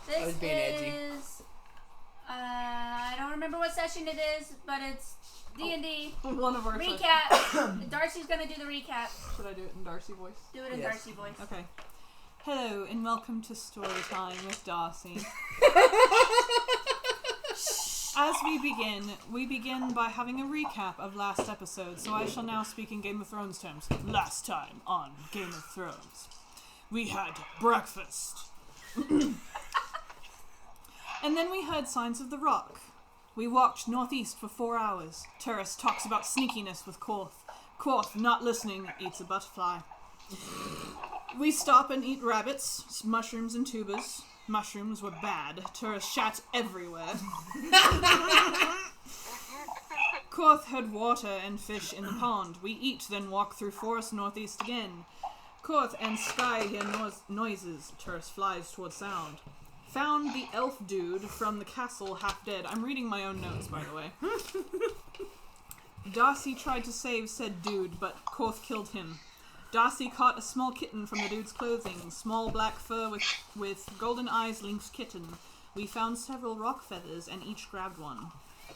This was being edgy. is... I don't remember what session it is, but it's D&D. One of our Recap. Darcy's gonna do the recap. Should I do it in Darcy voice? Do it in Darcy voice. Okay. Hello, and welcome to Story Time with Darcy. As we begin by having a recap of last episode, so I shall now speak in Game of Thrones terms. Last time on Game of Thrones, we had breakfast. And then we heard signs of the rock. We walked northeast for 4 hours. Turris talks about sneakiness with Korth. Korth, not listening, eats a butterfly. We stop and eat rabbits, mushrooms and tubers. Mushrooms were bad. Turris shat everywhere. Korth had water and fish in the pond. We eat, then walk through forest northeast again. Korth and Sky hear noises. Turris flies towards sound. Found the elf dude from the castle half dead. I'm reading my own notes, by the way. Darcy tried to save said dude, but Korth killed him. Darcy caught a small kitten from the dude's clothing. Small black fur with golden eyes, lynx kitten. We found several rock feathers and each grabbed one.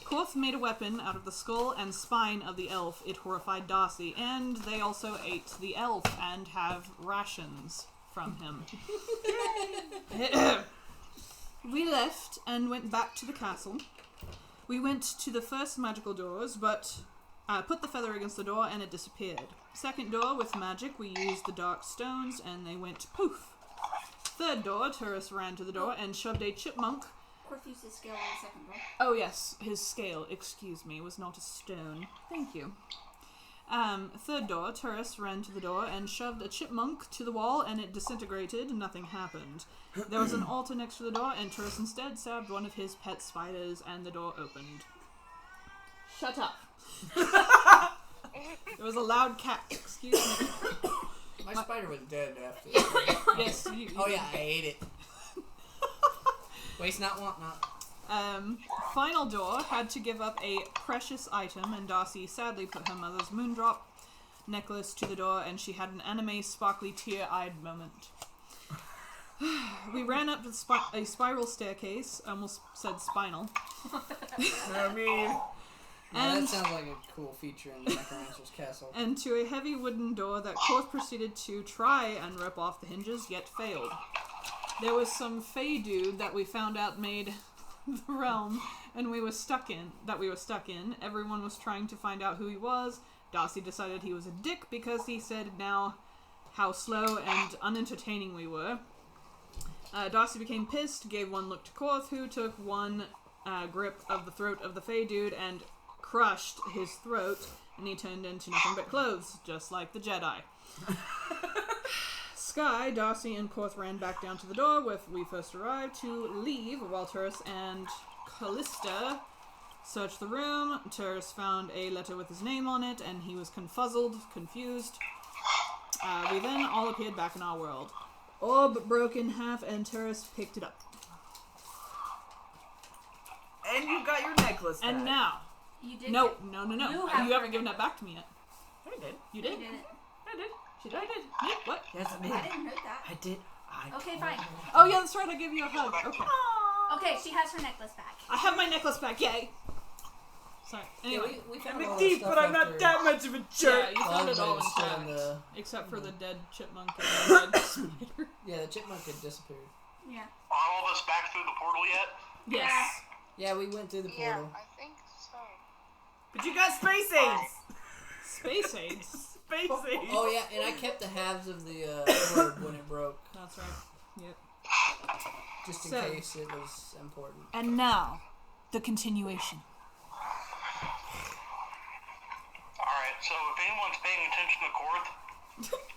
Korth made a weapon out of the skull and spine of the elf. It horrified Darcy, and they also ate the elf and have rations from him. We left and went back to the castle. We went to the first magical doors, but put the feather against the door and it disappeared. Second door, with magic, we used the dark stones and they went poof. Third door, Turris ran to the door and shoved a chipmunk. Korth used his scale on the second door. Oh yes, his scale, excuse me, was not a stone. Thank you. Third door, Turris ran to the door and shoved a chipmunk to the wall and it disintegrated. Nothing happened. There was an altar next to the door and Turris instead stabbed one of his pet spiders and the door opened. Shut up. There was a loud cat. Excuse me. My spider was dead after. Yes, you Oh yeah, I ate it. Waste not, want not. Final door had to give up a precious item, and Darcy sadly put her mother's moondrop necklace to the door, and she had an anime sparkly tear-eyed moment. We ran up a spiral staircase, almost said spinal. I mean... Yeah, that sounds like a cool feature in the Necromancer's Castle. And to a heavy wooden door that Korth proceeded to try and rip off the hinges, yet failed. There was some fey dude that we found out made the realm, and we were stuck in. Everyone was trying to find out who he was. Darcy decided he was a dick because he said now how slow and unentertaining we were. Darcy became pissed, gave one look to Korth, who took one grip of the throat of the fey dude and crushed his throat, and he turned into nothing but clothes, just like the Jedi. Sky, Darcy, and Korth ran back down to the door where we first arrived to leave, while Turris and Callista searched the room. Turris found a letter with his name on it, and he was confused. We then all appeared back in our world. Orb broke in half, and Turris picked it up. And you got your necklace back. And now... You did. No. You haven't given that back to me yet. I did. You did? You didn't. I did. She did. I did. Yeah, what? Yes, I did. I didn't hurt that. I did. Okay, fine. Oh yeah, that's right. I gave you a hug. Okay. Okay, she has her necklace back. I have my necklace back. Yay. Sorry. Anyway. Yeah, we found I'm all a the thief, stuff but I'm not after- that much of a jerk. Yeah, you found it all was still in intact, the... except for the dead chipmunk and the dead spider. Yeah, the chipmunk had disappeared. Yeah. Are all of us back through the portal yet? Yes. Yeah, we went through the portal. Yeah, I think so. But you got space aids. Space aids. Space aids. Oh yeah, and I kept the halves of the orb when it broke, That's right. Yep. just in So- case it was important. And now, the continuation. Alright, so if anyone's paying attention to Korth,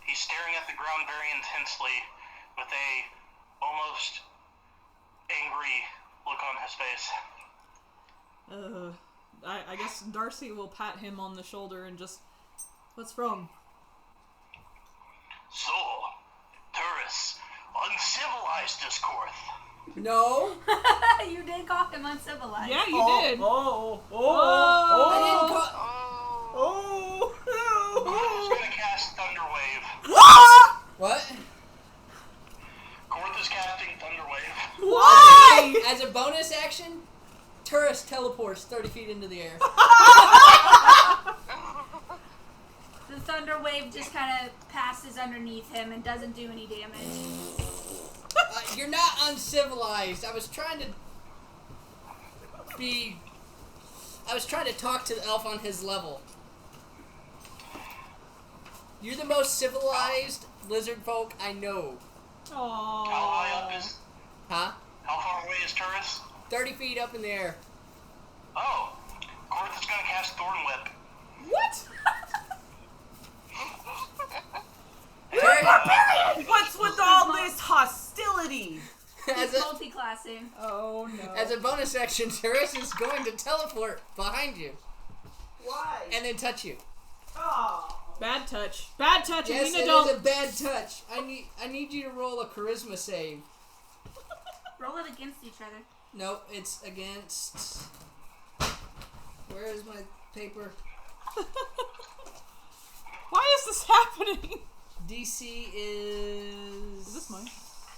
he's staring at the ground very intensely with a almost angry look on his face. I guess Darcy will pat him on the shoulder and just... What's wrong? So, Turris, uncivilized as Korth. No, You did call him uncivilized. Yeah, you did. Oh. I didn't call. Oh. Korth is gonna cast Thunderwave. What? Korth is casting Thunderwave. What? As a bonus action, Turris teleports 30 feet into the air. The thunder wave just kind of passes underneath him and doesn't do any damage. You're not uncivilized. I was trying to talk to the elf on his level. You're the most civilized lizard folk I know. How high up is... Huh? How far away is Turris? 30 feet up in the air. Oh. Korth is gonna cast Thorn Whip. What? What's with all this hostility? He's multi-classing. Oh no. As a bonus action, Turris is going to teleport behind you. Why? And then touch you. Oh. Bad touch. Bad touch. Yes, Alina, it don't. is a bad touch. I need you to roll a charisma save. Roll it against each other. No, it's against... Where is my paper? Why is this happening? DC is... Is this mine?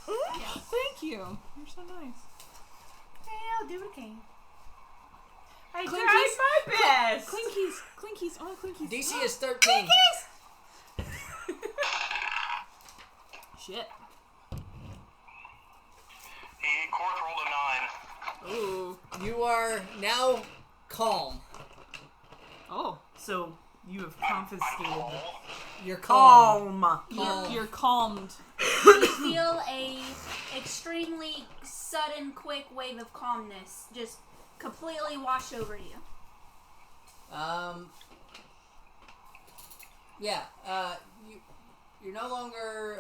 Yeah. Thank you. You're so nice. Hey, I'll do it again. I Clinkies. tried my best. Clinkies. Clinkies. Oh, Clinkies. DC is 13. Shit. Korth rolled a 9. Ooh. You are now calm. Oh. So, you have I'm confiscated calm. You're calm. Calm. You're calmed. You feel a extremely sudden, quick wave of calmness just completely wash over you. Yeah. You're no longer.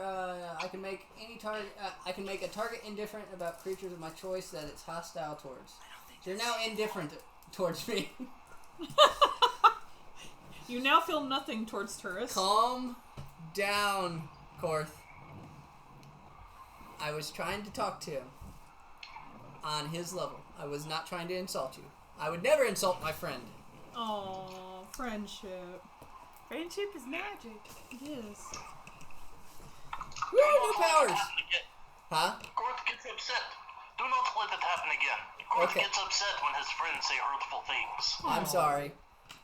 I can make any target. I can make a target indifferent about creatures of my choice that it's hostile towards. They're now indifferent towards me. You now feel nothing towards Turris. Calm down, Korth. I was trying to talk to him on his level. I was not trying to insult you. I would never insult my friend. Oh, friendship. Friendship is magic. It is. Woo, new powers! Huh? Korth gets upset. Do not let it happen again. Korth Okay. gets upset when his friends say hurtful things. I'm sorry.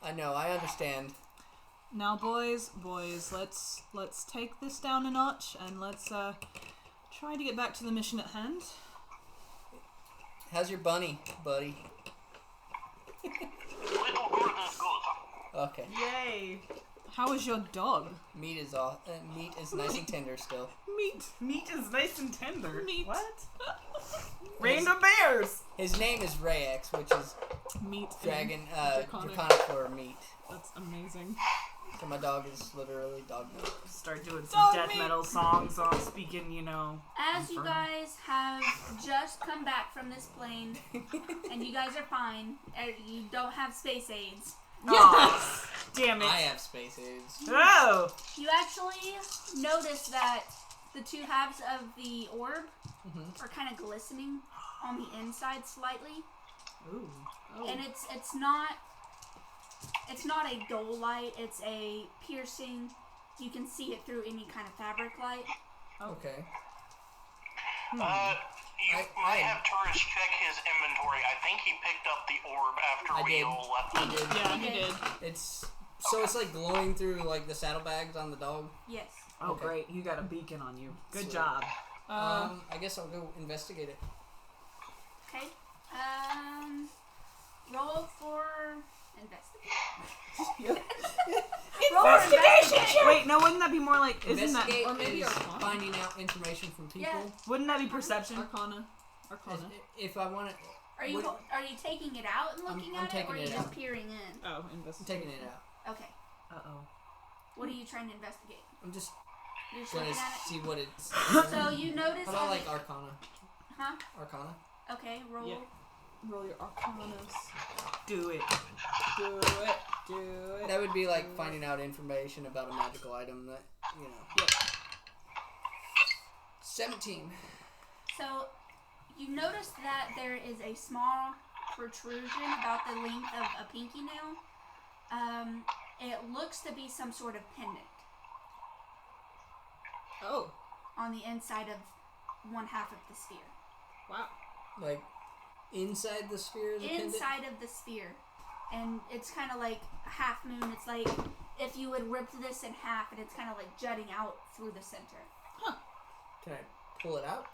I know, I understand. Now, boys, let's take this down a notch and let's try to get back to the mission at hand. How's your bunny, buddy? Little Korth is good. Okay. Yay. How is your dog? Meat is nice and tender still. Meat. Meat is nice and tender. Meat. What? Random bears. His name is Rayex, which is Meat. dragon, Draconic. draconic for meat. That's amazing. So my dog is literally dog meat. Start doing some Dog death meat. metal songs on speaking, you know. As you Infernal. guys have just come back from this plane, and you guys are fine, you don't have space aids. Yes. Damn it. I have space aids. Oh. You actually notice that the two halves of the orb are kind of glistening on the inside slightly, Ooh. and it's not a dull light. It's a piercing. You can see it through any kind of fabric light. Okay. You I- might have Turris check his inventory. I think he picked up the orb after I we did. all left. I did. Yeah, he did. It's like glowing through like the saddlebags on the dog. Yes. Oh, Okay. great. You got a beacon on you. Good Sweet. job. I guess I'll go investigate it. Okay. Roll for investigation. Investigation! Wait, no, wouldn't that be more like, isn't that, Investigate or maybe is Arcana? finding out information from people. Yeah. wouldn't that be perception? Arcana. If I want to, Are you What- are you taking it out and looking I'm at it, or taking are you it just out. peering in? Oh, I'm investigation. taking it out. Okay. Uh-oh. What are you trying to investigate? I'm just You're just gonna looking at see what it's. it. So you notice. How about that like it- Arcana? Huh? Arcana. Okay. Roll. Yeah. Roll your Arcanas. Do it. Do it. Do it. That would be like finding out information about a magical item that you know. Yep. 17. So you notice that there is a small protrusion about the length of a pinky nail. It looks to be some sort of pendant Oh. on the inside of one half of the sphere. Wow. Like Inside the sphere is a pendant? Inside of the sphere. And it's kind of like a half moon. It's like if you would rip this in half and it's kind of like jutting out through the center. Huh. Can I pull it out?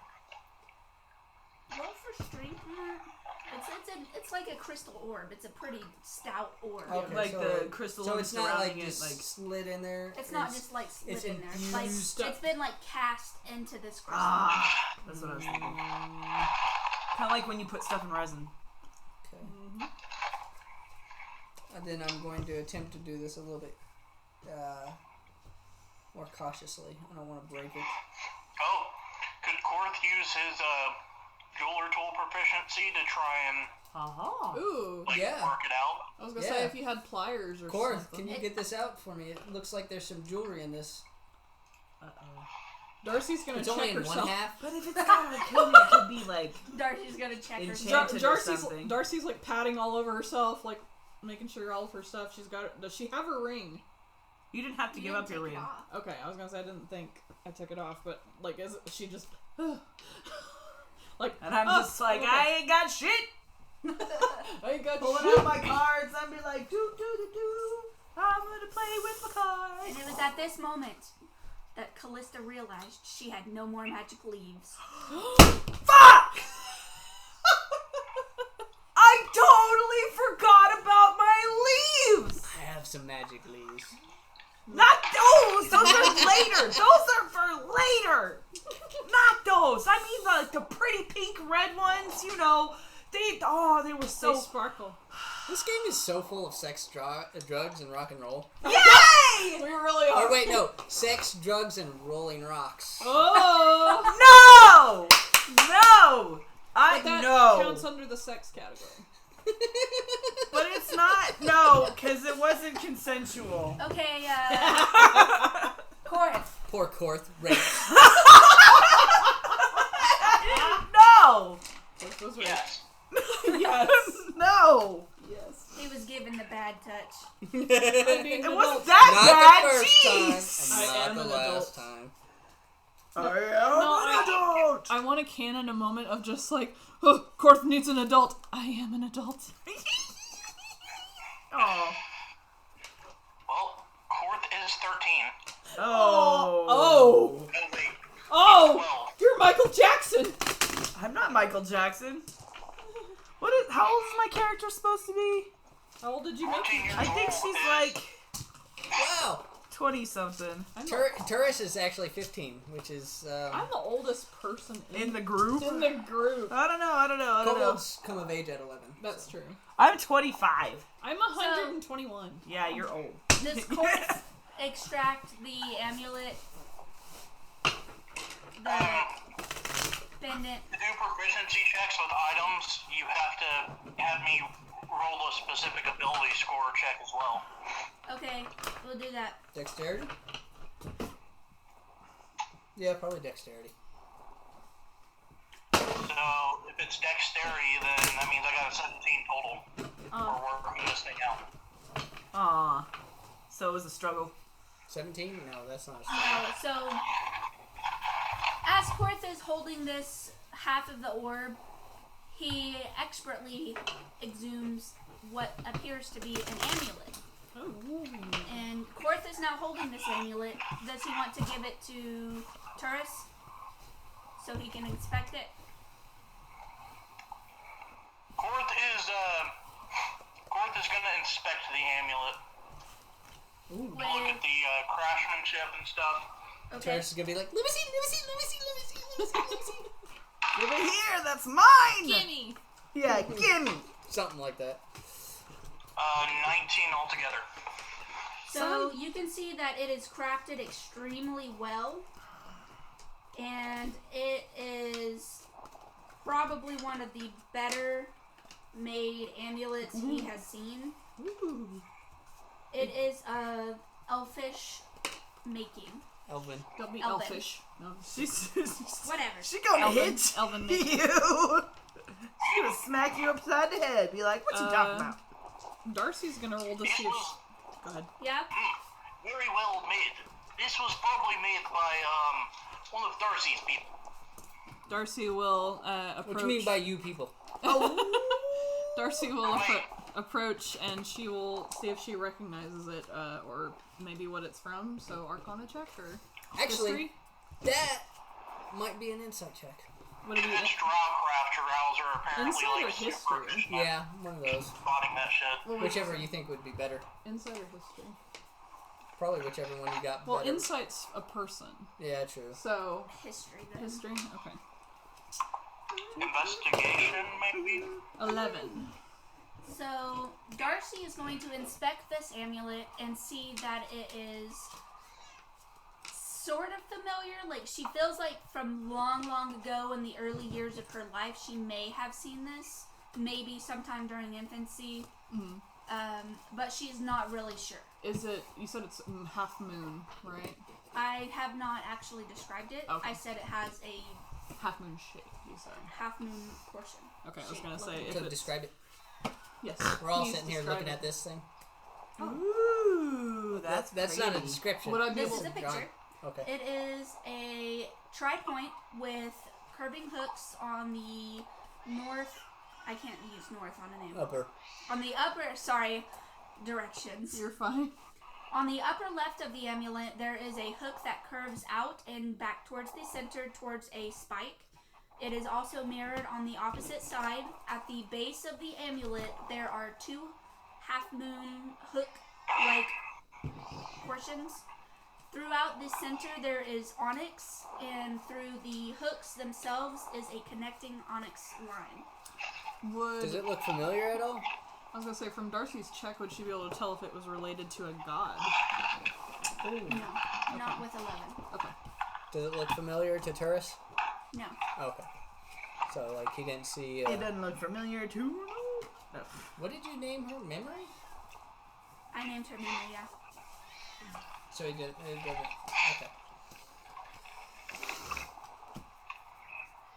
Roll for strength. It's like a crystal orb. It's a pretty stout orb. Okay, Like so the crystal so it's not like surrounding just it, like slid in there. It's not just like slid it's in there. It's like infused. it's been like cast into this crystal. that's what I was thinking. Kind of like when you put stuff in resin. Okay. And then I'm going to attempt to do this a little bit more cautiously. I don't want to break it. Oh, could Korth use his jeweler tool proficiency to try and Ooh. like Yeah. work it out? I was gonna Yeah. say if you had pliers or Korth, something. can you get this out for me? It looks like there's some jewelry in this. Darcy's gonna It's check only in herself. one half. But if it's got a cocoon, it could be like Darcy's gonna check her. Enchanted. Darcy's like patting all over herself, like making sure all of her stuff. She's got. Does she have her ring? you didn't have to give up your ring. Okay, I was gonna say I didn't think I took it off, but like, is she just like? And I'm just like, okay. I ain't got shit. I ain't got Pulling shit. out my cards, I'd be like, doo doo doo doo. I'm gonna play with my cards. And it was at this moment that Callista realized she had no more magic leaves. Fuck! I totally forgot about my leaves. I have some magic leaves. Not those. Those are later. Those are for later. Not those. I mean like the pretty pink red ones. You know, they were They so. sparkle. This game is so full of sex, drugs, and rock and roll. Yay! We really are. Or wait, no. Sex, drugs, and rolling rocks. Oh. No! I But that know. counts under the sex category. But it's not. No, because it wasn't consensual. Okay, Korth. Poor Korth. Right. No! This was right. Yes. Yes. No! Yes. He was given the bad touch. I mean, It adult. wasn't that Not bad. the Jeez! first time, I and am not an the last adult. time. I am an adult! I want a canon a moment of just like, oh, Korth needs an adult. I am an adult. Oh. Well, Korth is 13. Oh. Oh. Oh, wait. Oh. 12. You're Michael Jackson. I'm not Michael Jackson. How old is my character supposed to be? How old did you make 14 him? years I think old she's is- like Wow. 20-something. Turris is actually 15, which is... I'm the oldest person In the group? In the group. I don't know. Kobolds come of age at 11. That's true. I'm 25. I'm 121. Yeah, you're old. Does Korth extract the amulet, the pendant? To do proficiency checks with items, you have to have me roll a specific ability score check as well. Okay, we'll do that. Dexterity? Yeah, probably dexterity. So, if it's dexterity, then that means I got a 17 total for working this thing out. Aw. So it was a struggle. 17? No, that's not a strength. So, as Korth is holding this half of the orb, he expertly exhumes what appears to be an amulet. Oh. And Korth is now holding this amulet. Does he want to give it to Turris so he can inspect it? Korth is going to inspect the amulet. Ooh. Look at the craftsmanship and stuff. Okay. Turris is gonna be like, let me see. Give it here, that's mine! Gimme! Yeah, gimme! Something like that. 19 altogether. So you can see that it is crafted extremely well. And it is probably one of the better made amulets he has seen. Ooh. It is of elfish making. Elvin. Don't be Elven. elfish. No. She's Whatever. she gonna Elven. hit Elven you! making. She's gonna smack you upside the head. Be like, what you talking about? Darcy's gonna roll to see if she... Go ahead. Yeah? Very well made. This was probably made by one of Darcy's people. Darcy will approach. What do you mean by you people? Darcy will approach, and she will see if she recognizes it, or maybe what it's from. So Arcana check or Actually, history? that might be an insight check. What do you? It's Drawcraft Drows are apparently Insight or like super history? efficient Yeah, one of those. at spotting that shit. Whichever you think would be better. Insight or history? Probably whichever one you got Well, better. insight's a person. Yeah, true. So History then. history. Okay. Investigation, maybe? 11. So Darcy is going to inspect this amulet and see that it is sort of familiar. Like, she feels like from long, long ago in the early years of her life, she may have seen this. Maybe sometime during infancy. But she's not really sure. Is it? You said it's half moon, right? I have not actually described it. Okay. I said it has a Half moon shape. You said. half moon portion. Okay, I was Shape gonna say looking. if So it's describe it. yes. We're all please sitting here describe looking it. at this thing. Ooh, that's not a pretty. description. Would I be This able is a to? picture. Okay. It is a tri-point with curving hooks on the north. I can't use north on an angle. Upper. On the upper, sorry, directions. You're fine. On the upper left of the amulet, there is a hook that curves out and back towards the center, towards a spike. It is also mirrored on the opposite side. At the base of the amulet, there are two half-moon hook-like portions. Throughout the center, there is onyx, and through the hooks themselves is a connecting onyx line. Would Does it look familiar at all? I was gonna say from Darcy's check, would she be able to tell if it was related to a god? No, not with 11. Okay. Does it look familiar to Turris? No. Okay. So, like, he didn't see... It doesn't look familiar to. No. What did you name her? Memory? I named her Mimi, yeah. So he didn't... It doesn't... Okay.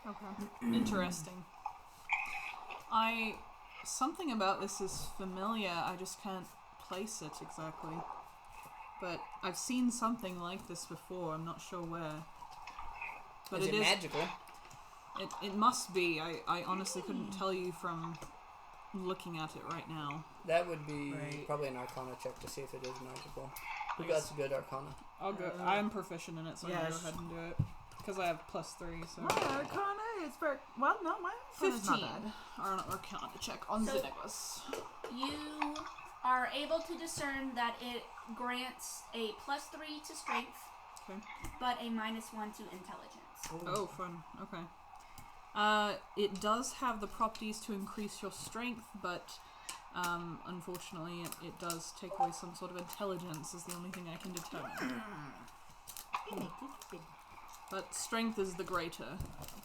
Okay. Interesting. Something about this is familiar, I just can't place it exactly. But I've seen something like this before, I'm not sure where. But Is it magical? It must be. I honestly couldn't tell you from looking at it right now. That would be Right. probably an Arcana check to see if it is magical. Who got some good Arcana? I'll go. I'm proficient in it, so I'm gonna go yes. ahead and do it. Because I have +3, so... My Arcana is very well. No, my Arcana's 15. not bad. Arcana check on So- Xenagos. You are able to discern that it grants a +3 to strength, Okay. but a -1 to intelligence. Oh, fun. Okay. It does have the properties to increase your strength, but unfortunately it does take away some sort of intelligence is the only thing I can determine. But strength is the greater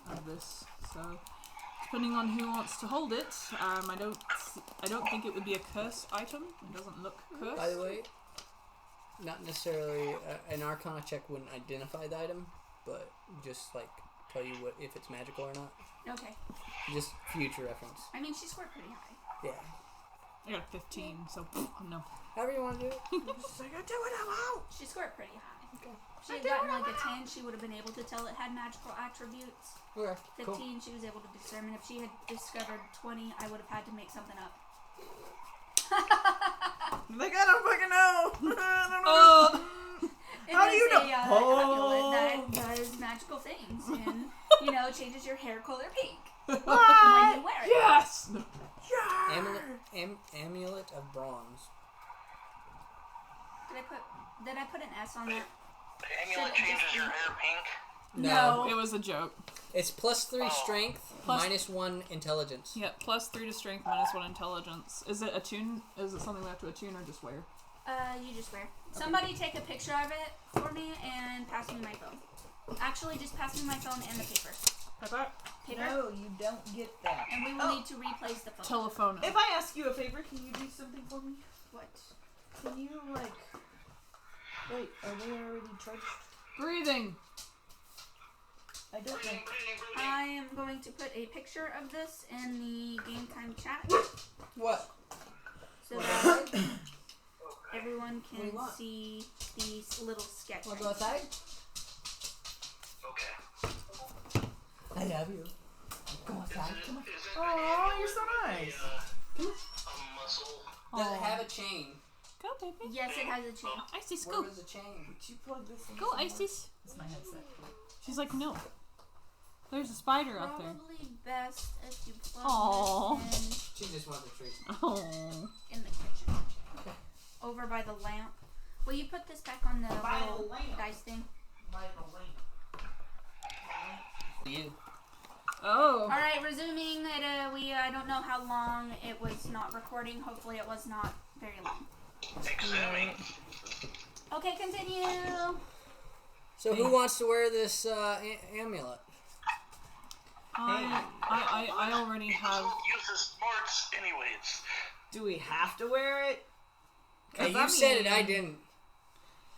of this, so depending on who wants to hold it, I don't think it would be a cursed item. It doesn't look cursed. By the way, not necessarily an Arcana check wouldn't identify the item, but just like tell you what if it's magical or not. Okay. Just future reference. I mean, she scored pretty high. Yeah. I got a 15, so no. However you want to do it. Just like I do what I want. She scored pretty high. Okay. If she had gotten like a 10, she would have been able to tell it had magical attributes. Okay. 15, Cool. she was able to determine. If she had discovered 20, I would have had to make something up. Like I don't fucking know. I don't know. Oh! It How do is you know? a amulet that does magical things and, you know, changes your hair color pink when you wear it. Yes! Amulet of bronze. Did I put an S on that? The amulet Should it changes just your be- hair pink. No. It was a joke. It's +3 strength, Plus- -1 intelligence. Yeah, +3 to strength, -1 intelligence. Is it attune? Is it something we have to attune or just wear? You just wear. Somebody take a picture of it for me and pass me my phone. Actually, just pass me my phone and the paper. Paper? No, you don't get that. And we will need to replace the phone. Telephone. If I ask you a favor, can you do something for me? What? Can you like? Wait, are they already charged? Breathing. I don't know. I am going to put a picture of this in the game time chat What? so that everyone What do you can want? see these little sketch. Want to go outside? Okay. I love you. Come on, Sally. Come on. Is it Oh, you're so nice. a muscle? Does it have a chain? Go, baby. Yes, it has a chain. Isis, Where go. was the chain? Would you plug this in? Go, somewhere? Isis. It's my headset. She's like, no. There's a spider out there. Probably best if you Aw. plug this She just wanted a treat. Oh. in the kitchen. Over by the lamp. Will you put this back on the By the little lamp. dice thing? You. Oh. Alright, resuming that I don't know how long it was not recording. Hopefully it was not very long. Exhuming. Okay, continue. So who wants to wear this amulet? I already He have. doesn't use his smarts anyways. Do we have to wear it? Hey, 'Cause you I said it, mean- I didn't.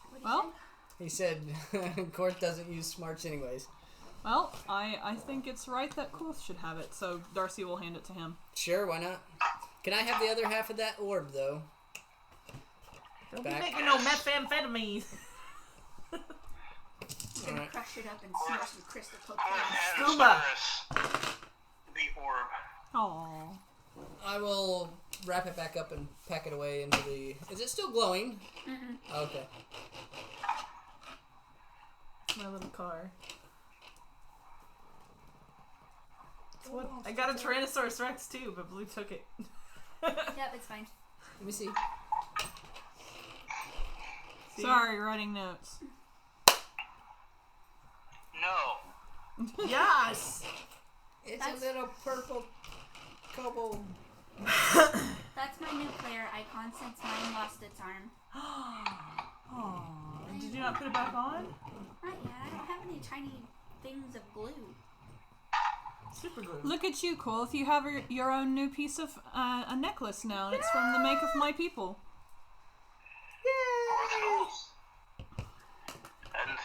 What do you Well, He said Court doesn't use smarts anyways. well, I think it's right that Koth should have it, so Darcy will hand it to him. Sure, why not? Can I have the other half of that orb, though? Don't be Back. making no methamphetamine. He's gonna Alright. crush it up and smash some crystal Court cocaine. hands Scuba. Cyrus the orb. Aww. I will wrap it back up and pack it away into the... Is it still glowing? Mm-mm. Okay. My little car. What? I got a Tyrannosaurus Rex too, but Blue took it. Yep, it's fine. Let me see. See? Sorry, writing notes. No. Yes! It's That's- a little purple kobold. That's my new player icon since mine lost its arm. Aw, did you not put it back on? Not yet. I don't have any tiny things of glue. Super glue. Look at you, Koth. You have your own new piece of a necklace now, and it's from the make of my people. Court knows. And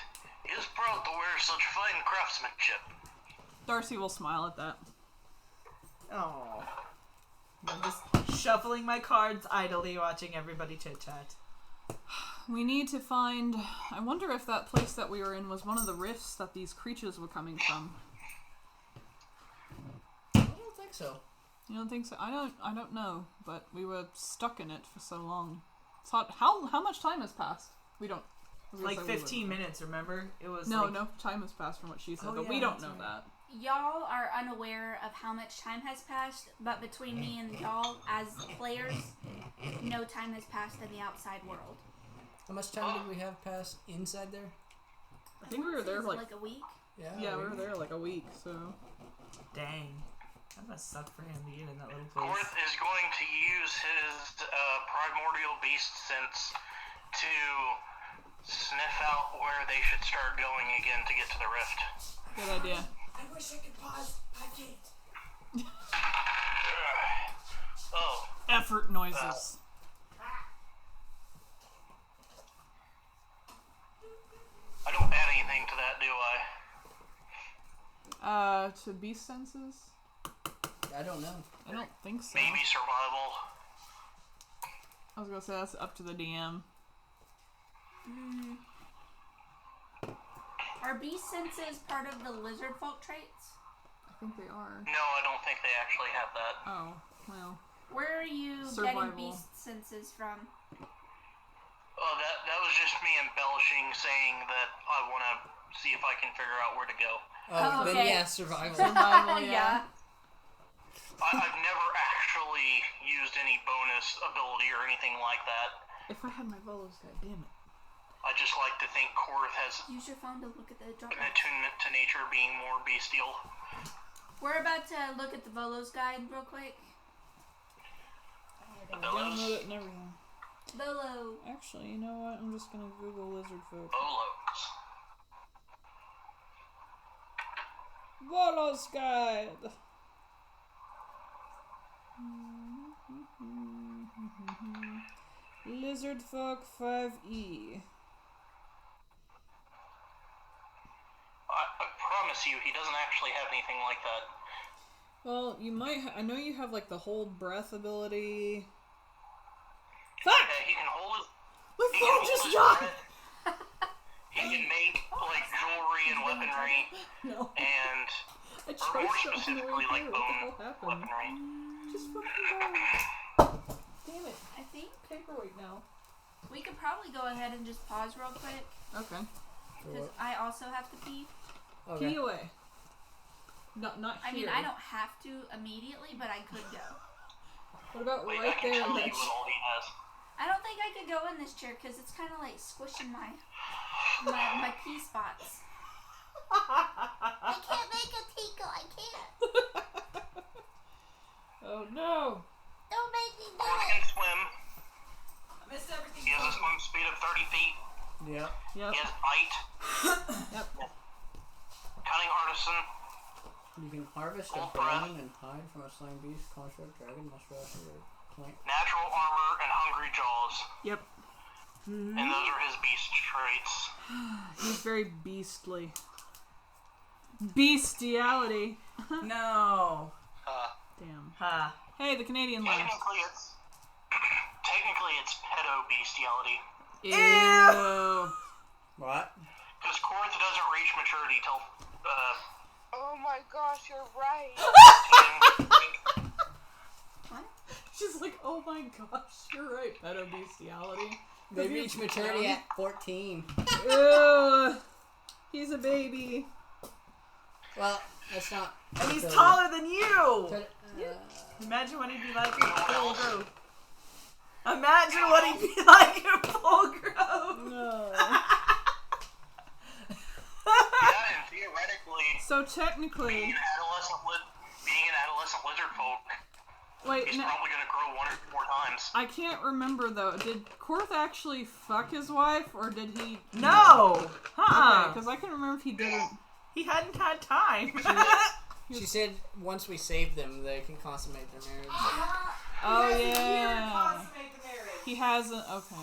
is proud to wear such fine craftsmanship. Darcy will smile at that. Oh. I'm just shuffling my cards idly, watching everybody chit chat. We need to find... I wonder if that place that we were in was one of the rifts that these creatures were coming from. I don't think so. You don't think so? I don't know, but we were stuck in it for so long. It's hot. How much time has passed? We don't... I was gonna Like say we 15 minutes, remember? It was No, like, no time has passed from what she said, Oh, but yeah, we don't that's know right. that. Y'all are unaware of how much time has passed, but between me and y'all as players, no time has passed in the outside world. How much time did we have passed inside there? I think we were there Is it like... a week. Yeah, we were there like a week, so... dang. That must suck for him to get in that little Court place. is going to use his primordial beast sense to sniff out where they should start going again to get to the rift. Good idea. I wish I could pause. I can't. Oh, Effort noises. I don't add anything to that, do I? To beast senses? I don't know. I don't think so. Maybe survival. I was gonna say that's up to the DM. Are beast senses part of the lizard folk traits? I think they are. No, I don't think they actually have that. Oh, well. Where are you Survival. getting beast senses from? Oh, that was just me embellishing, saying that I want to see if I can figure out where to go. Oh, Then okay. yeah, survival. Survival, yeah. I've never actually used any bonus ability or anything like that. If I had my Volos, goddammit. I just like to think Korth has Use your phone to look at the drop an attunement to nature being more bestial. We're about to look at the Volos guide real quick. Download it and everything. Volo. Actually, you know what? I'm just gonna Google lizard folk. Bolos. Volos guide! Lizard folk 5e. I promise you, he doesn't actually have anything like that. Well, you might. I know you have like the hold breath ability. Fuck! Yeah, he can hold his. My He can phone hold just his died. breath. He can make like jewelry and weaponry, No, and I bitch. Or I more shot him the way specifically, like through. bone What the hell happened? weaponry. Just fucking go. Damn it. I think Paperweight now. we could probably go ahead and just pause real quick Okay. because I also have to pee. Okay. Pee away. Not I here. mean, I don't have to immediately, but I could go. What about Wait, right I can there in tell that you what all he has. I don't think I could go in this chair because it's kind of like squishing my pee spots. I can't make a tickle. I can't. Oh no. Don't make me do Korth it. can swim. I missed everything. He has a swim speed of 30 feet. Yep. Yep. He has bite. Yep. Cunning artisan. You can harvest a Full breath. bone and hide from a slain beast, construct, dragon, muskrat, or plant. Natural armor and hungry jaws. Yep. And those are his beast traits. He's very beastly. Bestiality. No. Damn. Ha. Hey, the Canadian laugh. Technically it's pedo bestiality. Ew. What? Because Korth doesn't reach maturity till Oh my gosh, you're right. What? She's like, oh my gosh, you're right, pedo bestiality. They reach maturity at 14. Ew. He's a baby. Well, that's not. And he's so- taller than you. But, Imagine what he'd be like in full growth. Imagine what he'd be like in full growth. No. Yeah, and theoretically, So technically, being an adolescent lizard folk, wait, he's no, probably gonna grow 1 or 2 more times. I can't remember though. Did Korth actually fuck his wife, or did he? No. Okay, because I can remember if he didn't. He hadn't had time. she said once we save them, they can consummate their marriage. Oh yeah. He hasn't. Okay.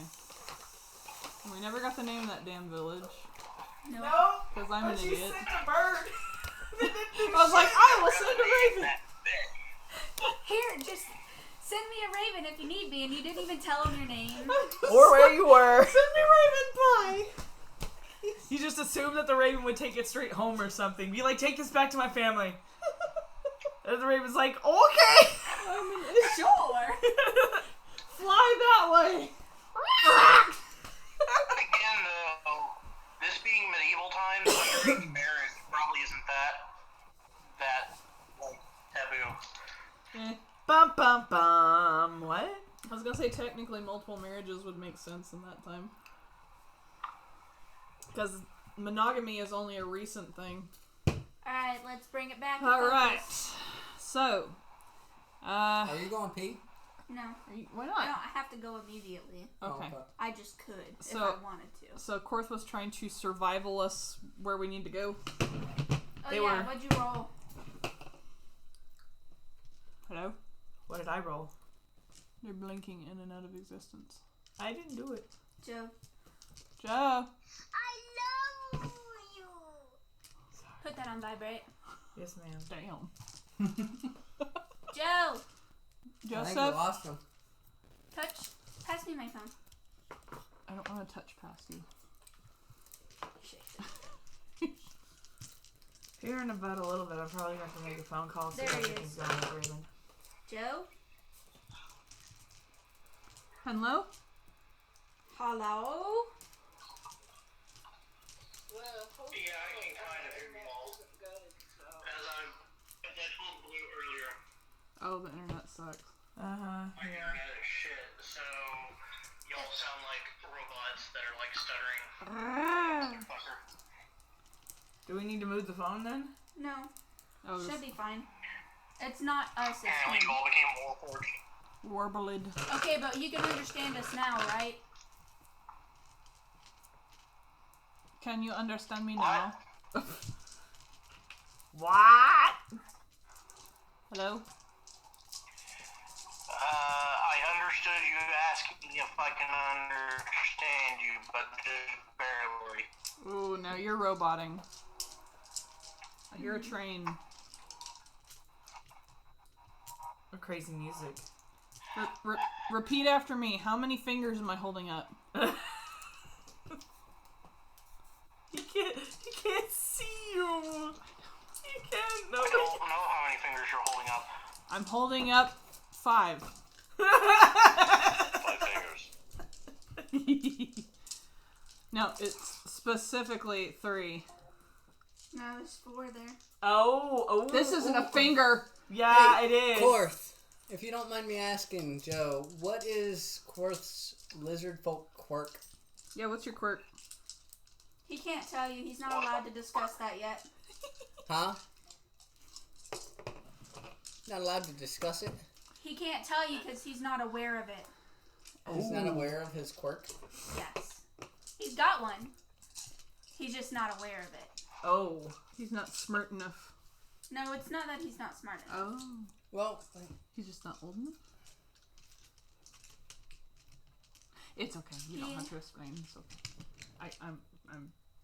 We never got the name of that damn village. No. No. Because I'm an But she idiot. sent a bird. I was like, I will send a raven. Here, just send me a raven if you need me, and you didn't even tell him your name. Or where you were. Send me raven pie. You just assumed that the raven would take it straight home or something. Be like, take this back to my family. And the raven's like, okay. I'm an idiot. Sure. Fly that way. Again, though, this being medieval times, underage marriage probably isn't that like taboo. Bum bum bum. What? I was gonna say technically multiple marriages would make sense in that time. Because monogamy is only a recent thing. Alright, let's bring it back. to Alright. focus. So, Are you going pee? No. why I not? don't have to go immediately. Okay. I just could if So- I wanted to. So Korth was trying to survival us where we need to go. Oh They yeah, were- what'd you roll? Hello? What did I roll? They're blinking in and out of existence. I didn't do it. Joe. Joe! I love you. Put that on vibrate. Yes, ma'am. Damn. Joe! I think we Joseph? lost him. Pass me my phone. I don't want to touch past you. Here in about a little bit, I'm probably going to make a phone call. See There how he everything's is. going with Raven. Joe? Hello? Hello? Yeah, I can kind of hear you all. As I told Blue earlier, Oh, the internet sucks. Uh-huh. my internet is shit, so y'all sound like robots that are like stuttering. Fucker. Do we need to move the phone then? No. Oh, Should this be fine. It's not us, it's Apparently you him. all became warforged. warbled. Okay, but you can understand us now, right? Can you understand me now? What? Hello? I understood you asking if I can understand you, but just barely. Ooh, now you're roboting. I hear a train. Or crazy music. Repeat after me. How many fingers am I holding up? He can't see you. He can't. No. I can I'm holding up 5. 5 fingers. No, it's specifically 3. No, there's 4 there. Oh. This isn't a finger. Yeah, Hey, it is. Korth, if you don't mind me asking, Joe, what is Korth's lizard folk quirk? Yeah, what's your quirk? He can't tell you. He's not allowed to discuss that yet. Huh? Not allowed to discuss it? He can't tell you because he's not aware of it. He's not aware of his quirk? Yes. He's got one. He's just not aware of it. Oh. He's not smart enough. No, it's not that he's not smart enough. Oh. Well, He's just not old enough? It's okay. You don't have to explain. It's okay. I'm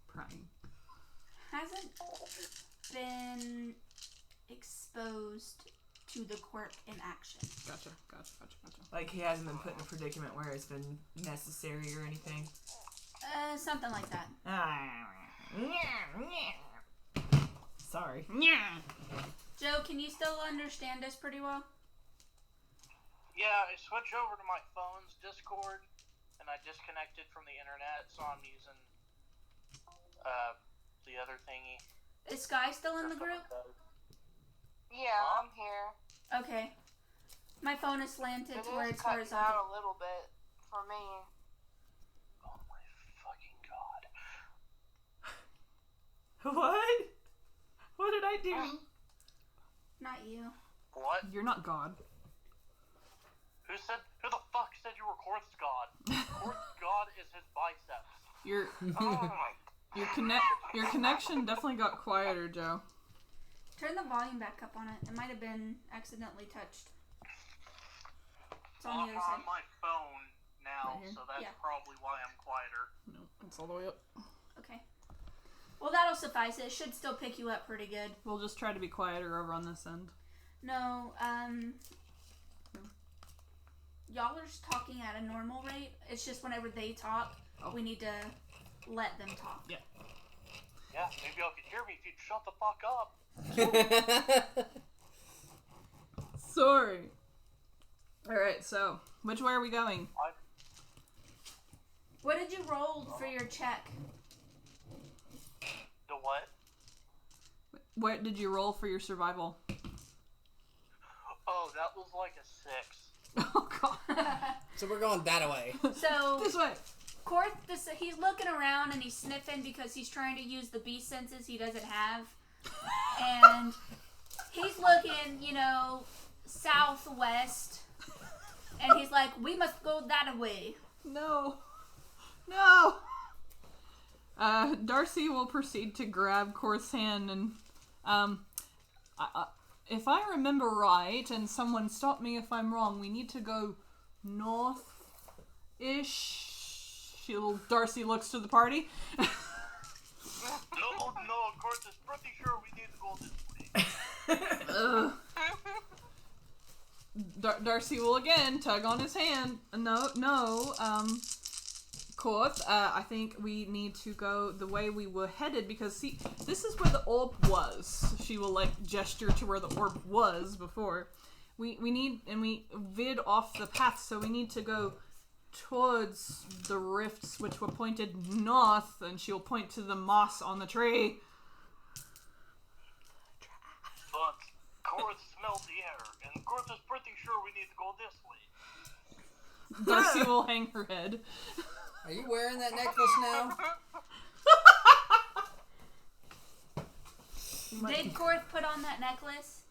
prying. Hasn't been exposed to the quirk in action. Gotcha. Like he hasn't been put in a predicament where it's been necessary or anything. Something like that. Sorry. Joe, can you still understand us pretty well? Yeah, I switched over to my phone's Discord, and I disconnected from the internet, so I'm using the other thingy. Is Sky still in the group? Yeah, I'm here. Okay. My phone is slanted It to where is it's cutting horizontal. out a little bit for me. Oh my fucking god. What? What did I do? Not you. What? You're not God. Who the fuck said you were Korth's god? Korth's god is his biceps. Your your connection definitely got quieter, Joe. Turn the volume back up on it. It might have been accidentally touched. It's on the other side. I'm on my phone now, Right here? so that's Yeah. probably why I'm quieter. No, it's all the way up. Okay. Well, that'll suffice. It should still pick you up pretty good. We'll just try to be quieter over on this end. No, y'all are just talking at a normal rate. It's just whenever they talk, we need to let them talk. Yeah. Yeah, maybe y'all could hear me if you'd shut the fuck up. Sorry. Alright, so, which way are we going? What did you roll for your check? The what? What did you roll for your survival? Oh, that was like a 6. Oh, God. So we're going that way. So, This way. Korth, he's looking around and he's sniffing because he's trying to use the beast senses he doesn't have. And he's looking, southwest. And he's like, we must go that way. No. Darcy will proceed to grab Korth's hand and, if I remember right, and someone stop me if I'm wrong, we need to go north-ish. Darcy looks to the party. No, of course, it's pretty sure we need to go this way. Darcy will again tug on his hand. No, Korth, I think we need to go the way we were headed because, see, this is where the orb was. She will, gesture to where the orb was before. We veered off the path, so we need to go towards the rifts which were pointed north, and she'll point to the moss on the tree. But Korth smelled the air, and Korth is pretty sure we need to go this way. Darcy will hang her head. Are you wearing that necklace now? Did Korth put on that necklace?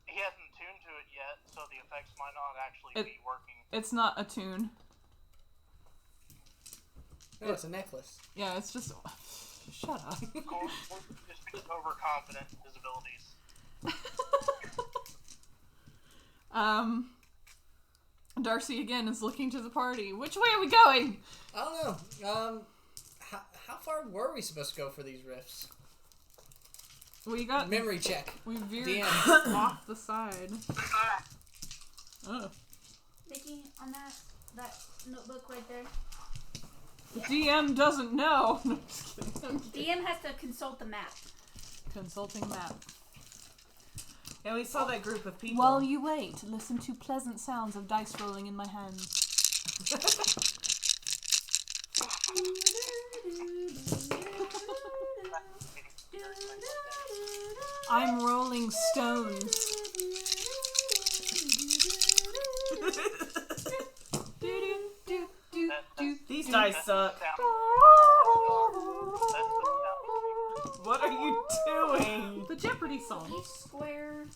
He hasn't tuned to it yet, so the effects might not actually be working. It's not a tune. No, it's a necklace. Yeah, it's just... Shut up. Korth is being overconfident in his abilities. Darcy again is looking to the party. Which way are we going? I don't know. How far were we supposed to go for these rifts? We got... Memory check. We veered DM. off the side. Oh. Vicky, on that notebook right there. DM doesn't know. No, just kidding. DM has to consult the map. Consulting map. And we saw that group of people. While you wait, listen to pleasant sounds of dice rolling in my hands. I'm rolling stones. These dice suck. What are you doing? The Jeopardy song. Each square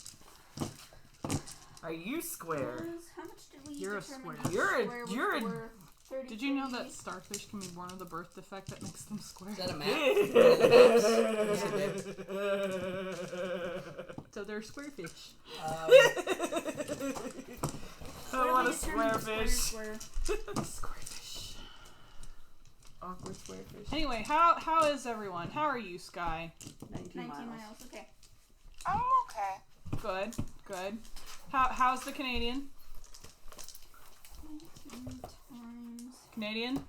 Are you square? was, how much did we You're a determine square. each You're a- square was you're a- worth? 33 Did you know that starfish can be born with a birth defect that makes them square? Is that a map? So they're squarefish. I What want a did we determine the square fish. squares were? Squarefish. Awkward square fish. Anyway, how is everyone? How are you, Sky? 19 miles. Okay. I'm okay. Good, good. How's the Canadian? 19 times. Canadian?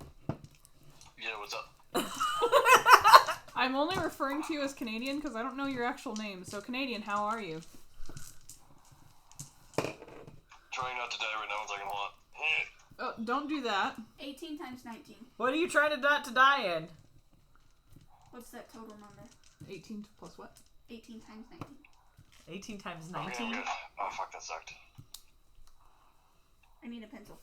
Yeah, what's up? I'm only referring to you as Canadian because I don't know your actual name. So Canadian, how are you? Trying not to die right now in second one. Oh, don't do that. 18 times 19. What are you trying to not to die in? What's that total number? 18 plus what? 18 times 19. 18 times Okay, I'm 19? good. Oh, fuck, that sucked. I need a pencil.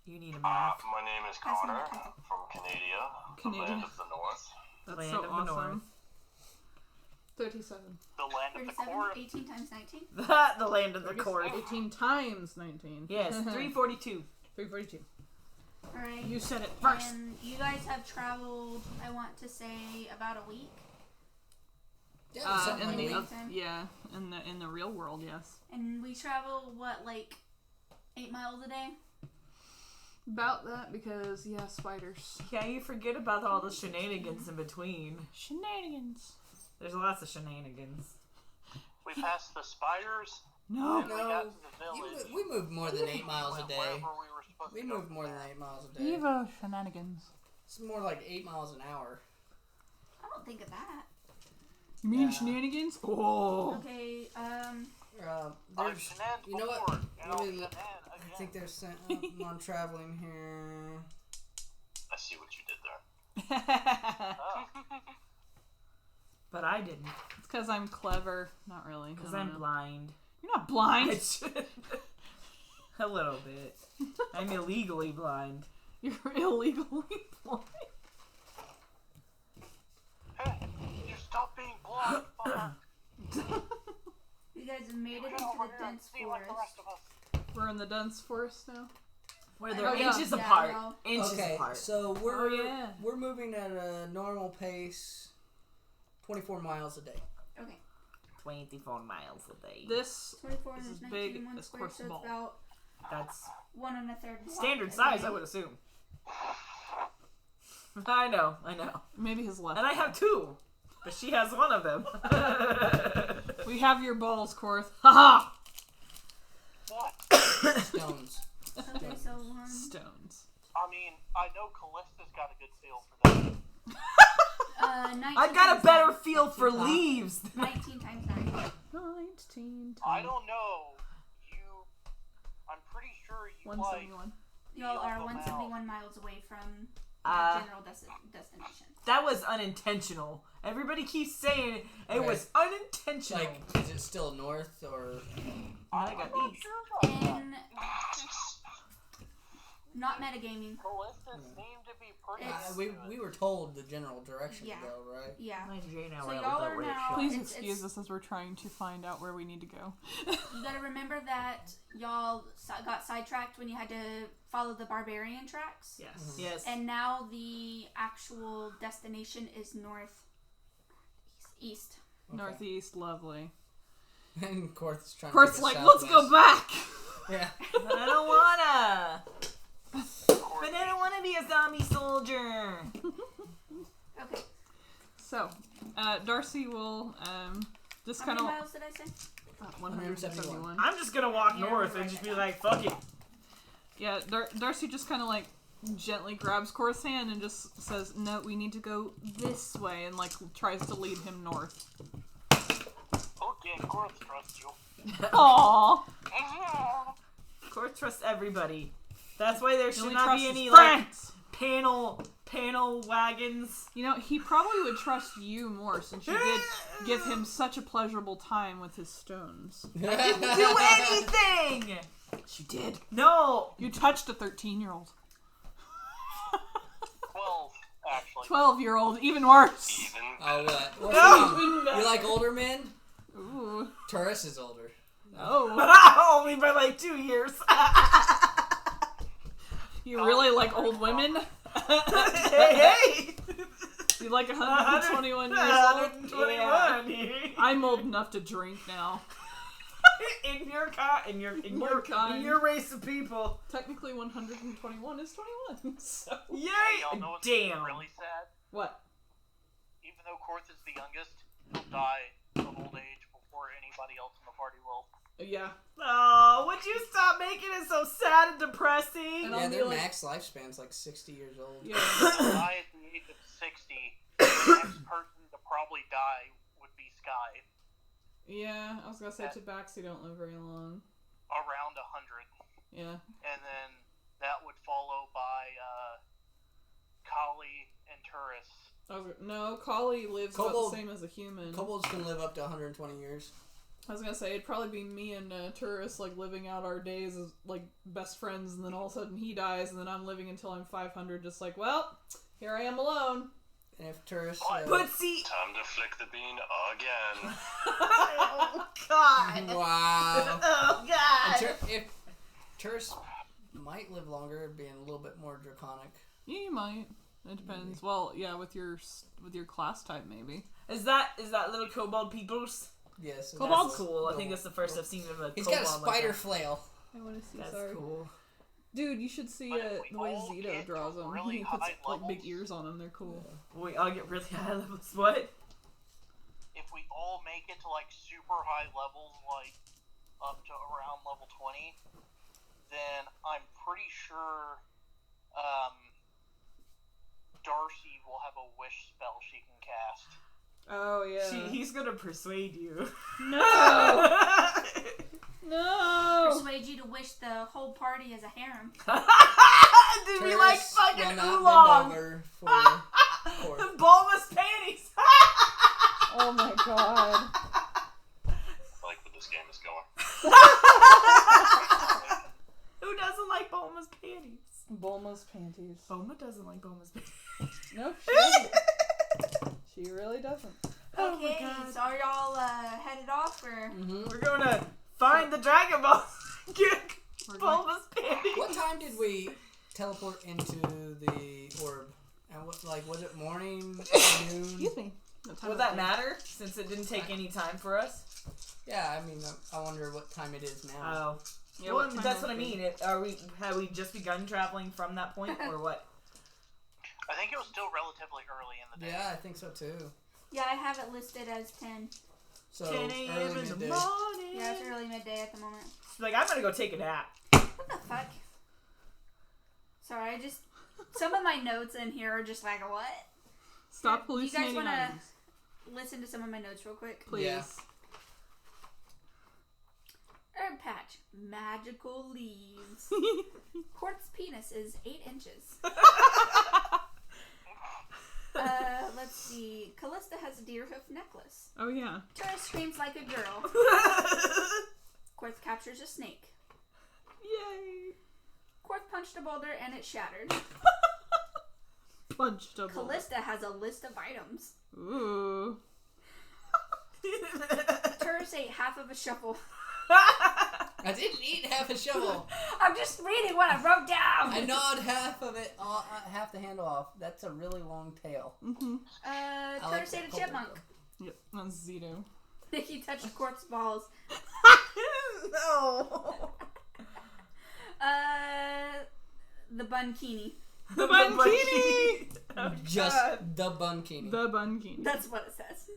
You need a math. My name is Pass me Connor that pencil. from Canada, the Canada. land of the north. That's Land so of the awesome. North. 37. The land of the 37. court. 18 times 19. The land of the court. 18 times 19. Yes, 342. 342. Alright. You said it first. And you guys have traveled, I want to say, about a week. Yeah, something In like the that. time. in the real world, yes. And we travel, what, like 8 miles a day? About that because spiders. Yeah, you forget about all the shenanigans in between. Shenanigans. There's lots of shenanigans. We passed the spires. No. And we got to the village. We moved more than 8 miles a day. Wherever we were supposed We to go moved more from than there. 8 miles a day. Evil shenanigans. It's more like 8 miles an hour. I don't think of that. You mean Yeah. shenanigans? Oh. Okay, I've There's, shenaned you know what? before, and I'll Let me shenan look. again. I think there's something on traveling here. I see what you did there. It's Oh. But I didn't, because I'm clever. Not really. because I don't I'm know. blind. You're not blind. A little bit. I'm illegally blind. You're illegally blind. Hey, you stop being blind, fucker. you guys have made it Get into over the here and dense see like the forest. rest of us. We're in the dense forest now. Where they're Oh, yeah. inches Yeah, apart. no. Inches Okay, apart. so we're Oh, yeah. we're moving at a normal pace, 24 miles a day. Okay, 24 miles a day. This 24 This and is there's big 19 in one as square, course so it's ball. about That's 1 1/3 block standard a size, day. I would assume. I know. maybe his left. And I have 2. But she has one of them. We have your balls, Korth. Haha. What? Stones. Okay, so 1. Stones. I mean, I know Callista's got a good feel for that. 19 I've got a times better 9. feel for leaves. 19 times 9. 19 I don't know. I'm pretty sure you like 171. Y'all are Feel the 171 miles away from the Uh, general destination. That was unintentional. Everybody keeps saying it was Like, unintentional. is it still north or? I got these. And not metagaming. Callistas seem to be pretty It's- We were told the general direction Yeah. to go, right? Yeah. Nice Jane So Hour y'all with are the red now- shot. Please It's- excuse it's- us as we're trying to find out where we need to go. You gotta remember that y'all got sidetracked when you had to follow the barbarian tracks. Yes. Yes. And now the actual destination is east. Okay. Northeast, lovely. And Korth's trying. Korth's to like, take let's us go back! Yeah. But I don't wanna. But I don't wanna be a zombie soldier. Okay. So, Darcy will just How kind many of miles did I say? 171. I'm just gonna walk Yeah, north we'll and write just it be down. like, fuck it. Yeah, Darcy just kind of like gently grabs Korth's hand and just says, "No, we need to go this way," and like tries to lead him north. Okay. and Korth trust you. Aww. Korth trusts everybody. That's why there should only not trusts be any his like friends. panel wagons. You know, he probably would trust you more since you did give him such a pleasurable time with his stones. Didn't do anything. You did. No. You touched a 13-year-old. 12, actually. 12-year-old, even worse. Even. Oh, what? What's No. wrong? You like older men? Ooh. Taurus is older. Oh. Only by like 2 years. You really like old women? Hey. You like 121 years old? 121. Yeah. I'm old enough to drink now. In your in your race of people. Technically, 121 is 21. So. Yay! Y'all know what's Damn. really sad? What? Even though Korth is the youngest, he'll die of old age before anybody else in the party will. Yeah. Oh, would you stop making it so sad and depressing? And Yeah, I'll be their like- max lifespan's like 60 years old. Yeah. Die at the age of 60, the next person to probably die would be Sky. Yeah, I was gonna say Tabaxi don't live very long. Around 100. Yeah. And then that would follow by Kali and Turris. No, Kali lives about Kobold- the same as a human. Kobolds can live up to 120 years. I was gonna say it'd probably be me and Turris like living out our days as like best friends, and then all of a sudden he dies, and then I'm living until I'm 500, just like, well, here I am alone. And if Taurus... But see... Time to flick the bean again. Oh, God. Wow. Oh, God. If Taurus might live longer, being a little bit more draconic. Yeah, you might. It depends. Maybe. Well, yeah, with your class type, maybe. Is that little kobold peoples? Yes. That's cool. I think that's the first I've seen of a He's kobold got a like spider that. flail. I want to see. That's sorry. cool. Dude, you should see But the way we all Zito get draws them. really He puts high like big levels. ears on them. They're cool. We all get really high levels. What? If we all make it to like super high levels, like up to around level 20, then I'm pretty sure Darcy will have a wish spell she can cast. Oh yeah. He's gonna persuade you. No. No. Persuade you to wish the whole party as a harem. Dude, we like Taurus fucking will not bend oolong. over for Korth. Bulbous panties. Oh my god. I like where this game is going. Who doesn't like Bulma's panties? Bulma's panties. Bulma doesn't like Bulma's panties. No, she doesn't. She really doesn't. Oh my Okay, God. so are y'all headed off or? Mm-hmm. We're gonna find the Dragon Ball. Get We're going- Bulma's panties. What time did we teleport into the orb? And what, like, was it morning, afternoon? Excuse me. What time Would is that it? matter since it didn't take any time for us? Yeah, I mean, I wonder what time it is now. Oh. Yeah, Well, what time that's is what I it? mean. Have we just begun traveling from that point, or what? I think it was still relatively early in the day. Yeah, I think so too. Yeah, I have it listed as 10. So 10 a.m. early in the midday. morning. Yeah, it's early midday at the moment. Like, I'm gonna go take a nap. What the fuck? Sorry, some of my notes in here are just like, what? Stop You guys hallucinating wanna- items. Listen to some of my notes real quick. Please. Yeah. Herb patch, magical leaves. Quartz penis is 8 inches. Let's see. Callista has a deer hoof necklace. Oh yeah. Turris screams like a girl. Quartz captures a snake. Yay. Quartz punched a boulder and it shattered. Punched a bullet. Callista has a list of items. Ooh. Turris ate half of a shovel. I didn't eat half a shovel. I'm just reading what I wrote down. I gnawed half of it, half the handle off. That's a really long tail. Mm-hmm. I like Turris that ate a couple, chipmunk. Yep. That's Zito. He touched Quartz balls. No. The bunkini. The bunkini. Just God. the bunkini. The bunkini. That's what it says.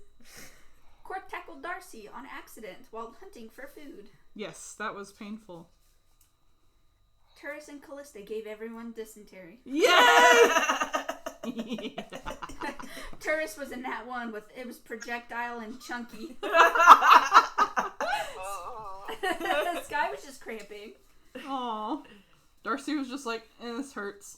Quartz tackled Darcy on accident while hunting for food. Yes, that was painful. Turris and Callista gave everyone dysentery. Yay! Turris was a nat 1 with it was projectile and chunky. Sky was just cramping. Aw. Darcy was just like, this hurts.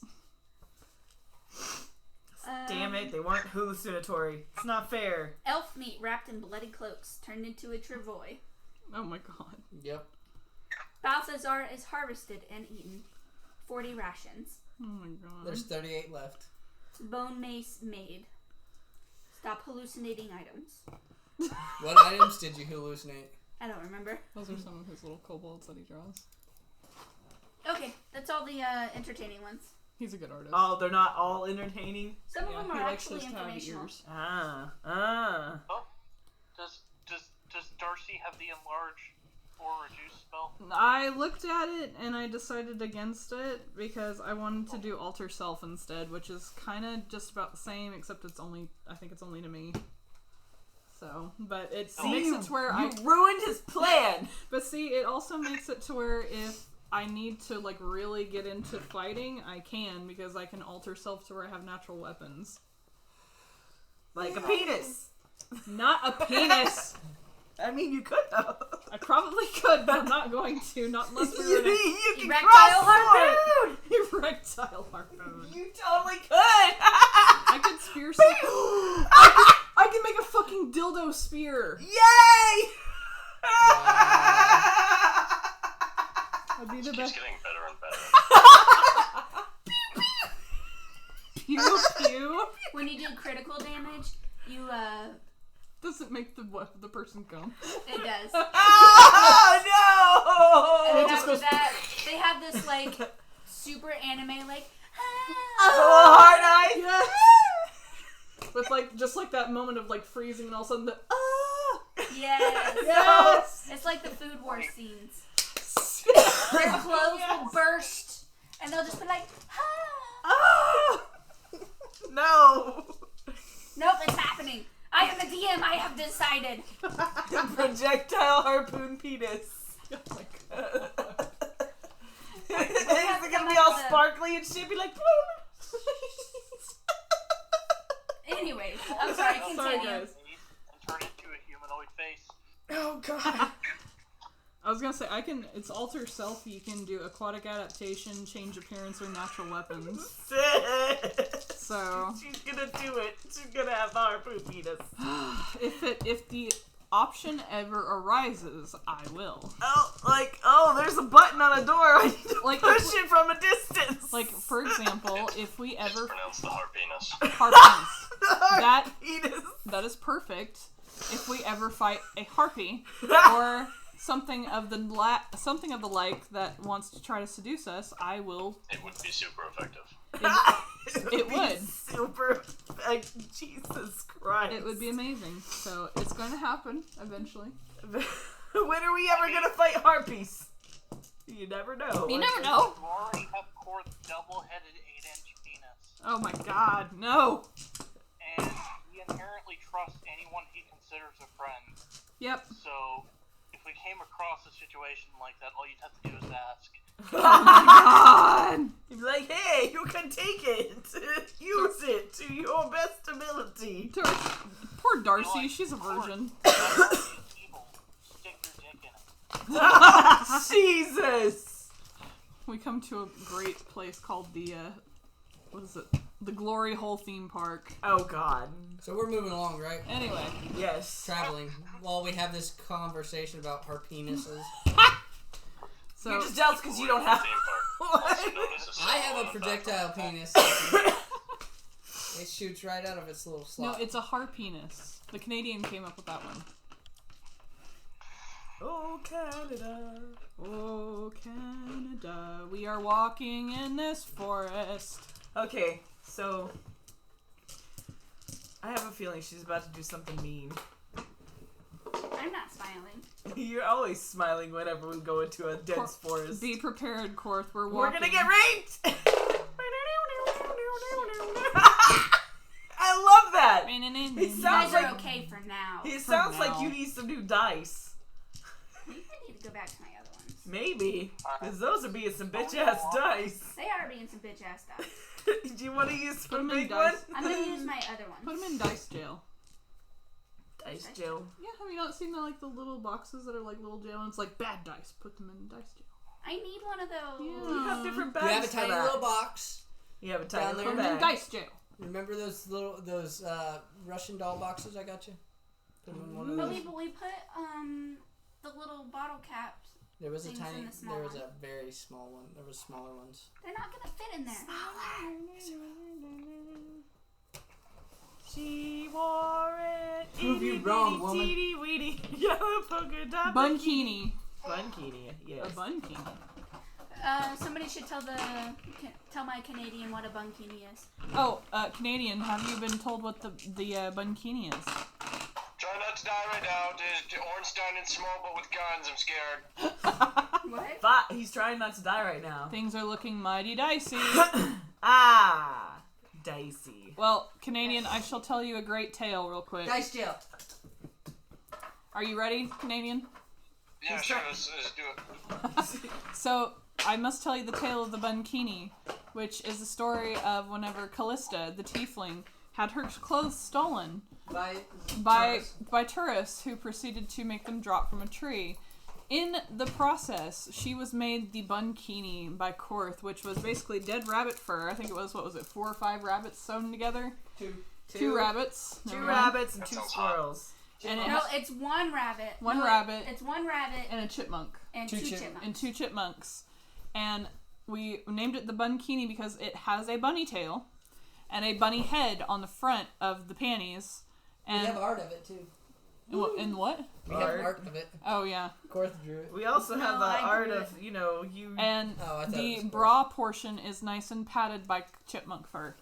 Damn it, they weren't hallucinatory. It's not fair. Elf meat wrapped in bloody cloaks turned into a travois. Oh my god. Yep. Balthazar is harvested and eaten. 40 rations. Oh my god. There's 38 left. Bone mace made. Stop hallucinating items. What items did you hallucinate? I don't remember. Those are some of his little kobolds that he draws. Okay, that's all the entertaining ones. He's a good artist. Oh, they're not all entertaining? Some of them he are likes actually those tabby informational. ears. Ah. Oh, does Darcy have the enlarge or reduce spell? I looked at it and I decided against it because I wanted to do alter self instead, which is kind of just about the same, except I think it's only to me. So, but it makes it to where you ruined his plan. But see, it also makes it to where if I need to like really get into fighting, I can, because I can alter self to where I have natural weapons. Like a penis. Not a penis. I mean, you could though. I probably could, but I'm not going to. Not unless we're in a You can Erectile cross harpoon! erectile harpoon. You totally could. I could spear some. I can make a fucking dildo spear. Yay! That'd be This the keeps best. getting better and better. Pew pew. When you do critical damage, you Doesn't make the person come. it does. Oh And no! then after that, they have this like super anime like. Oh, hard eye. Yes. With like just like that moment of like freezing and all of a sudden the Yes. yes. It's like the Food War scenes. Their clothes will burst, and they'll just be like, Ah! No. Nope, it's happening. I am the DM. I have decided. The projectile harpoon penis. Oh my god. It's gonna be all sparkly and shit. Be like. Anyways, I'm sorry. Continue. Sorry guys. And turn into a humanoid face. Oh god. I was gonna say it's alter self. You can do aquatic adaptation, change appearance, or natural weapons. So She's gonna do it. She's gonna have the harpoon penis. if the option ever arises, I will. There's a button on a door. I need to Like, push it from a distance. Like for example, if we It's ever pronounced the harpenis. harpies, that penis. that is perfect. If we ever fight a harpy or something of the like that wants to try to seduce us, I will. It would be super effective. It would. Super. Jesus Christ. It would be amazing. So it's going to happen eventually. When are we ever gonna fight harpies? You never know. You never know. You already have Korth's double-headed 8-inch penis. Oh my God, no. And he inherently trusts anyone he considers a friend. Yep. So, if we came across a situation like that, all you'd have to do is ask. God. You'd be like, hey, you can take it. Use it to your best ability. Poor Darcy, she's a virgin. Evil. Stick your dick in it. Jesus. We come to a great place called the, what is it? The Glory Hole theme park. Oh God. So we're moving along, right? Anyway. Yes. Traveling while we have this conversation about our penises. So, You're just jealous because you don't have. Theme park, also known as a I have a salon projectile penis. It shoots right out of its little no, slot. it's a harpenis. The Canadian came up with that one. Oh Canada. Oh, Canada, we are walking in this forest. Okay, so I have a feeling she's about to do something mean. I'm not smiling. You're always smiling whenever we go into a dense forest. Be prepared, Korth. We're walking. We're gonna get raped! I love that! He You sounds guys are like okay for now. he sounds like now. you need some new dice. Maybe I need to go back to my other ones. Maybe. Because those are being some bitch ass dice. They are being some bitch ass stuff. Do you want to use Put the 'em in big one? dice. I'm gonna use my other Put ones. him in dice jail. Dice jail. Yeah, have you not seen the little boxes that are like little jail and it's like bad dice? Put them in dice jail. I need one of those. Yeah. You have different You bags have a for tiny that. little box. You have a tiny Down little Put them in bag. dice jail. Remember those Russian doll boxes I got you? Put them in one of But those. we put the little bottle caps. There was a things in tiny. the small There was one. a very small one. There was smaller ones. They're not gonna fit in there. She wore it. Prove you wrong, woman. Teeny weeny yellow polka dot Bunkini. Bunkini, yes. A bunkini. Somebody should tell my Canadian what a bunkini is. Oh, Canadian, have you been told what the bunkini is? Try not to die right now. Ornstein is small, but with guns, I'm scared. What? But he's trying not to die right now. Things are looking mighty dicey. Ah, dicey. Well, Canadian, I shall tell you a great tale real quick. Dice jail. Are you ready, Canadian? Yeah, sure, let's do it. So, I must tell you the tale of the bunkini, which is the story of whenever Callista, the tiefling, had her clothes stolen by tourists who proceeded to make them drop from a tree. In the process, she was made the bunkini by Korth, which was basically dead rabbit fur. I think it was, 4 or 5 rabbits sewn together? Two rabbits. Two Never mind. rabbits and 2 sounds hot. squirrels. And No, it's one rabbit. One No, rabbit. It's one rabbit and a chipmunk. and Two two chip- chipmunks. And 2 chipmunks. And we named it the bunkini because it has a bunny tail and a bunny head on the front of the panties. We And have art of it too. in what? We have art of it. Oh yeah. Korth drew it. We also have No, the I art drew of, you... And Oh, I thought it the was Korth. bra portion is nice and padded by chipmunk fur.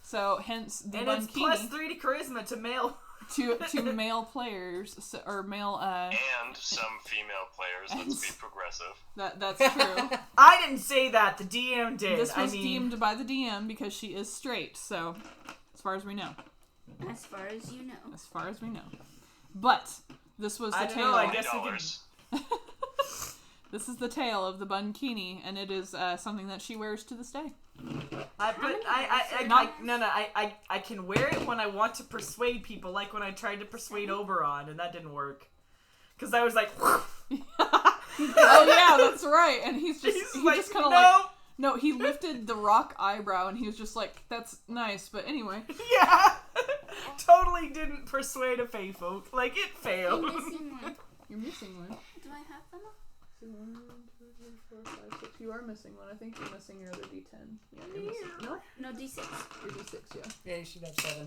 So hence the and it's plus bunkini 3 to charisma to male. to male players or male And some female players, let's be progressive. that's true. I didn't say that. The DM did. This was deemed by the DM because she is straight. So as far as we know. As far as you know. As far as we know. But this was the I don't tale. know, I guess we could... $20. This is the tale of the bunkini, and it is something that she wears to this day. I can wear it when I want to persuade people, like when I tried to persuade Oberon, and that didn't work. Because I was like... Oh yeah, that's right. And he like, just kind of no! like... No, he lifted the rock eyebrow, and he was just like, that's nice, but anyway. Yeah! Totally didn't persuade a fey folk. Like, it I'm failed. missing one. You're missing one. Do I have them? 1, 2, 3, 4, 5, 6. You are missing one. I think you're missing your other D10. Yeah, you're missing. No, No, D6. you're D6. Yeah. Yeah, you should have 7.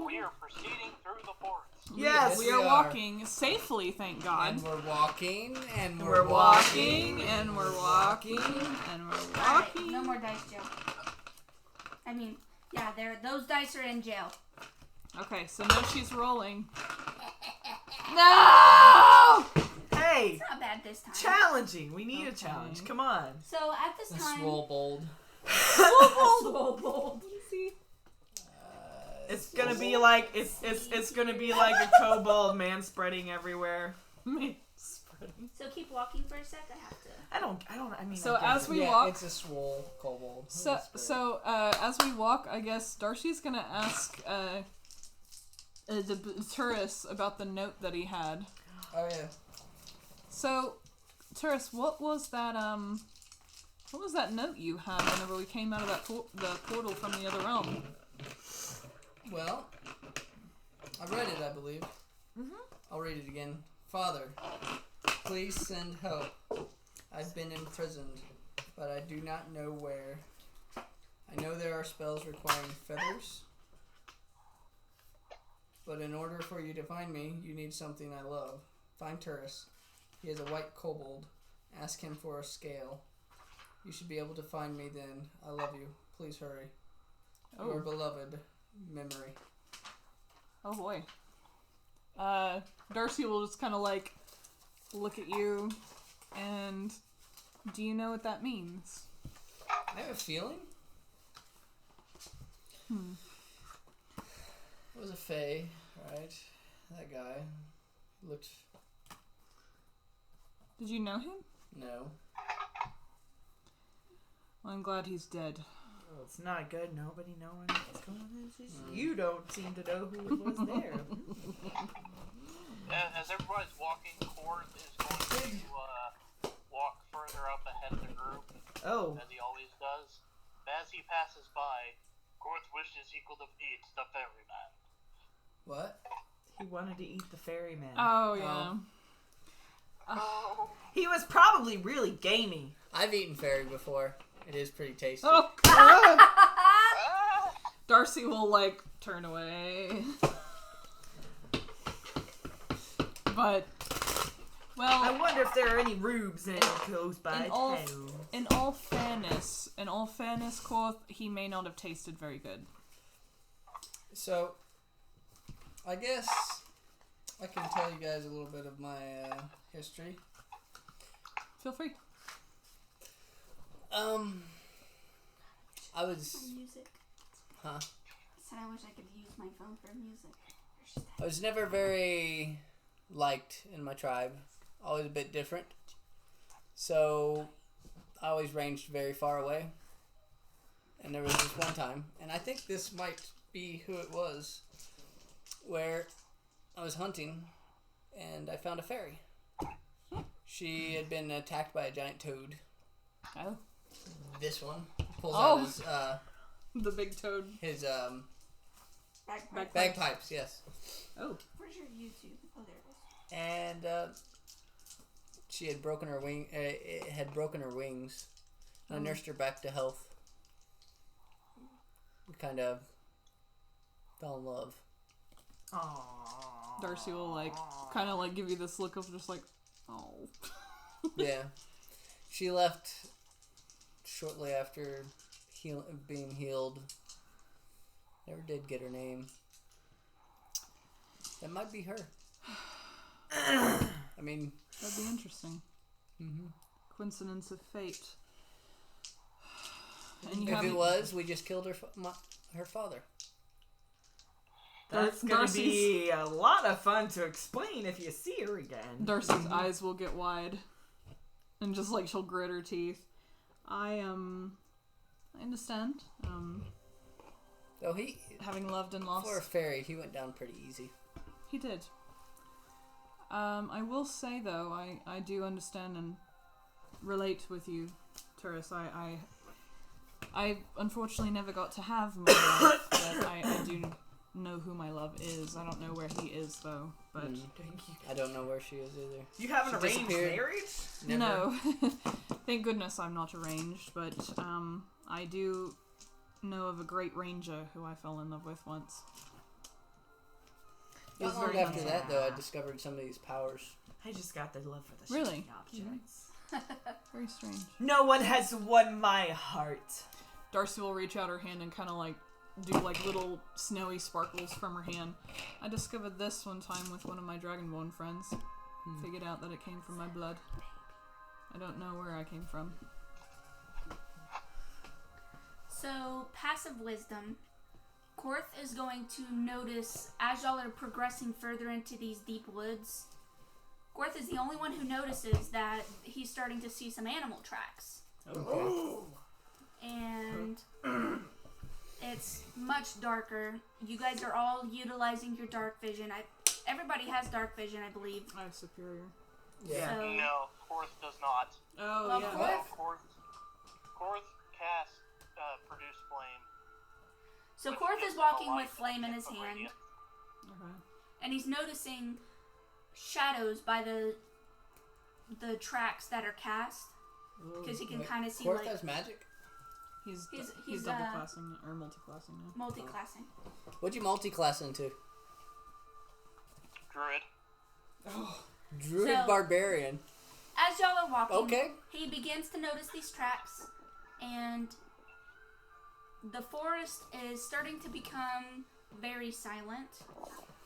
We are proceeding through the forest. Yes! We are walking safely, thank God. And we're walking, and We're we're walking, and we're walking, and we're Alright, walking. no more dice jail. I mean, yeah, those dice are in jail. Okay, so now she's rolling. No! Hey! It's not bad this time. Challenging. We need a Okay. challenge. Come on. So at this The time, swole bold. Swobold. It's gonna be like it's gonna be like a kobold man spreading everywhere. so keep walking for a sec. I have to. I mean. So I guess as we yeah, walk, it's a swole kobold. so as we walk, I guess Darcy's gonna ask the tourist about the note that he had. Oh yeah. So, Turris, what was that note you had whenever we came out of that the portal from the other realm? Well, I read it, I believe. I'll read it again. Father, please send help. I've been imprisoned, but I do not know where. I know there are spells requiring feathers, but in order for you to find me, you need something I love. Find Turris. He is a white kobold. Ask him for a scale. You should be able to find me then. I love you. Please hurry. Your beloved memory. Oh boy. Darcy will just kind of like look at you, and do you know what that means? I have a feeling. It was a fae, right? That guy looked. Did you know him? No. Well, I'm glad he's dead. Well, it's not good. Nobody knowing what's going on. It's just you don't seem to know who was there. As everybody's walking, Korth is going to walk further up ahead of the group, as he always does. As he passes by, Korth wishes he could have eaten the ferryman. What? He wanted to eat the ferryman. Oh, yeah. He was probably really gamey. I've eaten fairy before. It is pretty tasty. Oh, Darcy will, like, turn away. But, well... I wonder if there are any rubes in close by town. In all fairness, Korth, he may not have tasted very good. So, I guess I can tell you guys a little bit of my history. Feel free. I was... Music. Huh? I said I wish I could use my phone for music. I was never very liked in my tribe. Always a bit different. So, I always ranged very far away. And there was this one time, and I think this might be who it was, where I was hunting, and I found a fairy. She had been attacked by a giant toad. Oh. This one pulls out his, the big toad. His, Bagpipes. bagpipes, yes. Oh. Where's your YouTube? Oh, there it is. And, she had broken her wing, it had broken her wings. And I nursed her back to health. We kind of fell in love. Aww. Darcy will, like, kind of, like, give you this look of just, like, oh. Yeah. She left shortly after being healed. Never did get her name. That might be her. I mean... That'd be interesting. Mm-hmm. Coincidence of fate. And if it was, we just killed her father. That's gonna be a lot of fun to explain if you see her again. Darcy's eyes will get wide. And just, like, she'll grit her teeth. I understand. Oh, he... Having loved and lost. For a fairy, he went down pretty easy. He did. I will say, though, I do understand and relate with you, Turris. I unfortunately never got to have my love, but I do know who my love is. I don't know where he is, though, but... I don't know where she is either. You have an arranged marriage? Never. No. Thank goodness I'm not arranged, but I do know of a great ranger who I fell in love with once. Not long after that, though, I discovered some of these powers. I just got the love for the Really? shiny objects. Very strange. No one has won my heart. Darcy will reach out her hand and kind of like do like little snowy sparkles from her hand. I discovered this one time with one of my Dragonborn friends. Figured out that it came from my blood. I don't know where I came from. So, passive wisdom. Korth is going to notice, as y'all are progressing further into these deep woods, Korth is the only one who notices that he's starting to see some animal tracks. Okay. And it's much darker. You guys are all utilizing your dark vision. Everybody has dark vision, I believe. I have superior. Yeah. So, No, Korth does not. Oh, well, yeah. Korth casts Produce Flame. So which Korth gives is him walking a with light flame in his of hand, radiance. Okay. and he's noticing shadows by the tracks that are cast, because he can kind of see Korth like has magic? He's he's, double classing or multi-classing now. multi-classing. What'd you multi-class into? Druid. Druid So- Barbarian. As y'all are walking, Okay. he begins to notice these tracks, and the forest is starting to become very silent.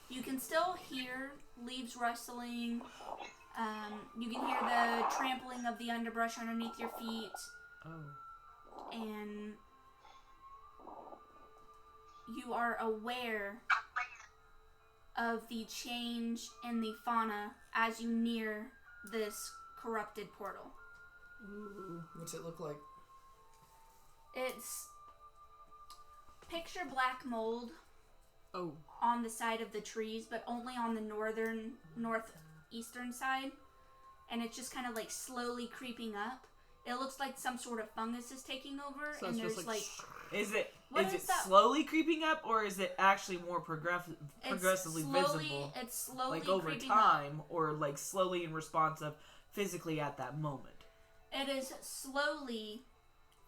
You can still hear leaves rustling. You can hear the trampling of the underbrush underneath your feet, Oh. and you are aware of the change in the fauna as you near this corrupted portal. Ooh. What's it look like? It's picture black mold Oh. on the side of the trees, but only on the northeastern side. And it's just kind of like slowly creeping up. It looks like some sort of fungus is taking over, So Oh, and it's there's just Is it What is is it that? slowly creeping up, or is it actually more progressively visible? It's slowly Like over creeping time, or like slowly in response of physically at that moment? It is slowly,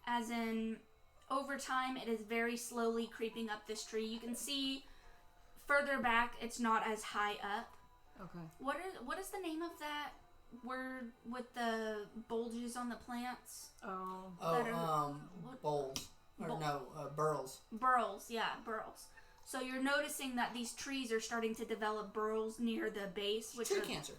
as in over time, it is very slowly creeping up this tree. You can see further back, it's not as high up. Okay. What is the name of that word with the bulges on the plants? Oh. Bowls. Or burls. Burls, yeah, burls. So you're noticing that these trees are starting to develop burls near the base, which Tree are cancer.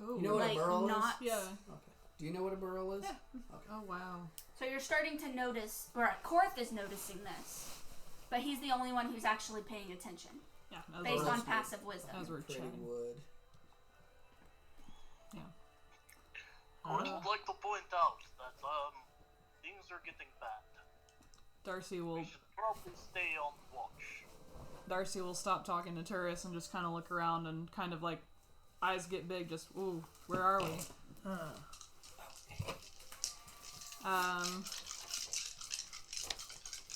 Oh. You know what like a burl knots. is? Yeah. Okay. Do you know what a burl is? Yeah. Okay. Oh wow. So you're starting to notice, or Korth is noticing this, but he's the only one who's actually paying attention, Yeah. based Burls on would- passive wisdom. As we're Pretty chatting. wood. Korth would like to point out that things are getting bad. Darcy will We should probably stay on watch. Darcy will stop talking to Turris and just kind of look around and kind of like eyes get big. Just ooh, where are we?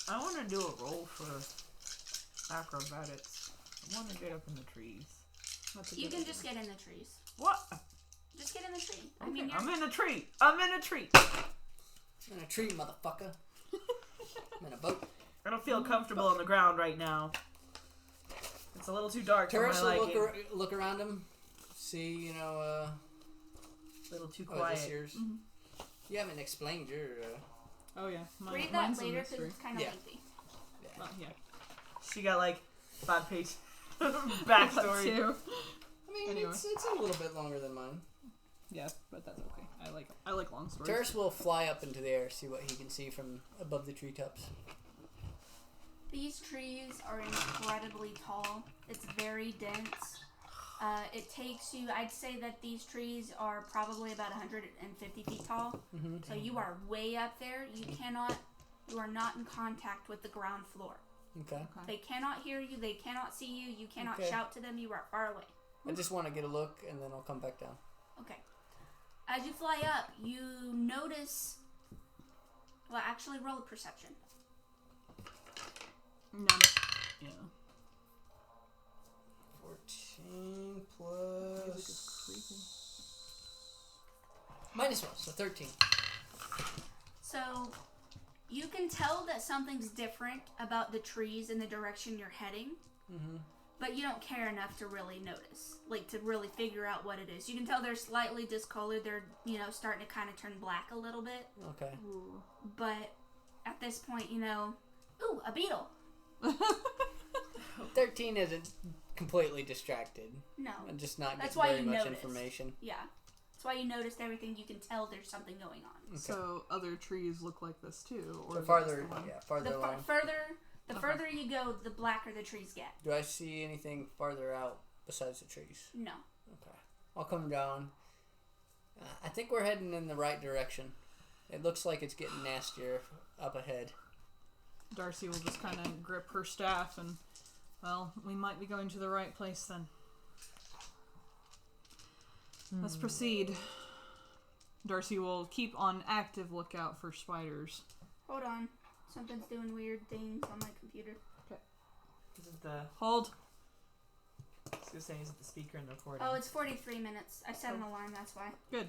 I want to do a roll for acrobatics. I want to get up in the trees. That's a You good can idea. just get in the trees. What? Just get in the tree. I Okay, mean, I'm you're, in a tree. I'm in a tree. In a tree, motherfucker. I'm in a boat. I don't feel comfortable on the ground right now. It's a little too dark for Turris my will liking. look around him. See, A little too oh, is quiet. this yours? You haven't explained your. Oh yeah. read that mine's a later because mystery. it's kind of Yeah. lengthy. Oh, yeah. She got like 5 page That backstory. too. I mean, Anyway. it's a little bit longer than mine. Yeah, but that's okay. I like long stories. Turris will fly up into the air, see what he can see from above the treetops. These trees are incredibly tall. It's very dense. It takes you, I'd say that these trees are probably about 150 feet tall. Mm-hmm. So you are way up there. You are not in contact with the ground floor. Okay. They cannot hear you. They cannot see you. You cannot Okay. shout to them. You are far away. I just want to get a look, and then I'll come back down. Okay. As you fly up, you notice. Well, actually, roll a perception. No. Yeah. 14 creepy. -1, so 13. So, you can tell that something's different about the trees in the direction you're heading, Mm-hmm. but you don't care enough to really notice, like to really figure out what it is. You can tell they're slightly discolored. They're, starting to kind of turn black a little bit. Okay. Ooh. But at this point, ooh, a beetle. 13 isn't completely distracted. No. I'm just not That's getting why very you much noticed. information. Yeah. That's why you noticed everything. You can tell there's something going on. Okay. So other trees look like this too, or So is it farther, just the one? yeah, farther The along. further you go, the blacker the trees get. Do I see anything farther out besides the trees? No. Okay. I'll come down. I think we're heading in the right direction. It looks like it's getting nastier up ahead. Darcy will just kind of grip her staff and, well, we might be going to the right place then. Let's proceed. Darcy will keep on active lookout for spiders. Hold on. Something's doing weird things on my computer. Is it the? Hold. I was gonna say, is it the speaker in the recording? Oh, it's 43 minutes. I set an alarm, that's why. Good.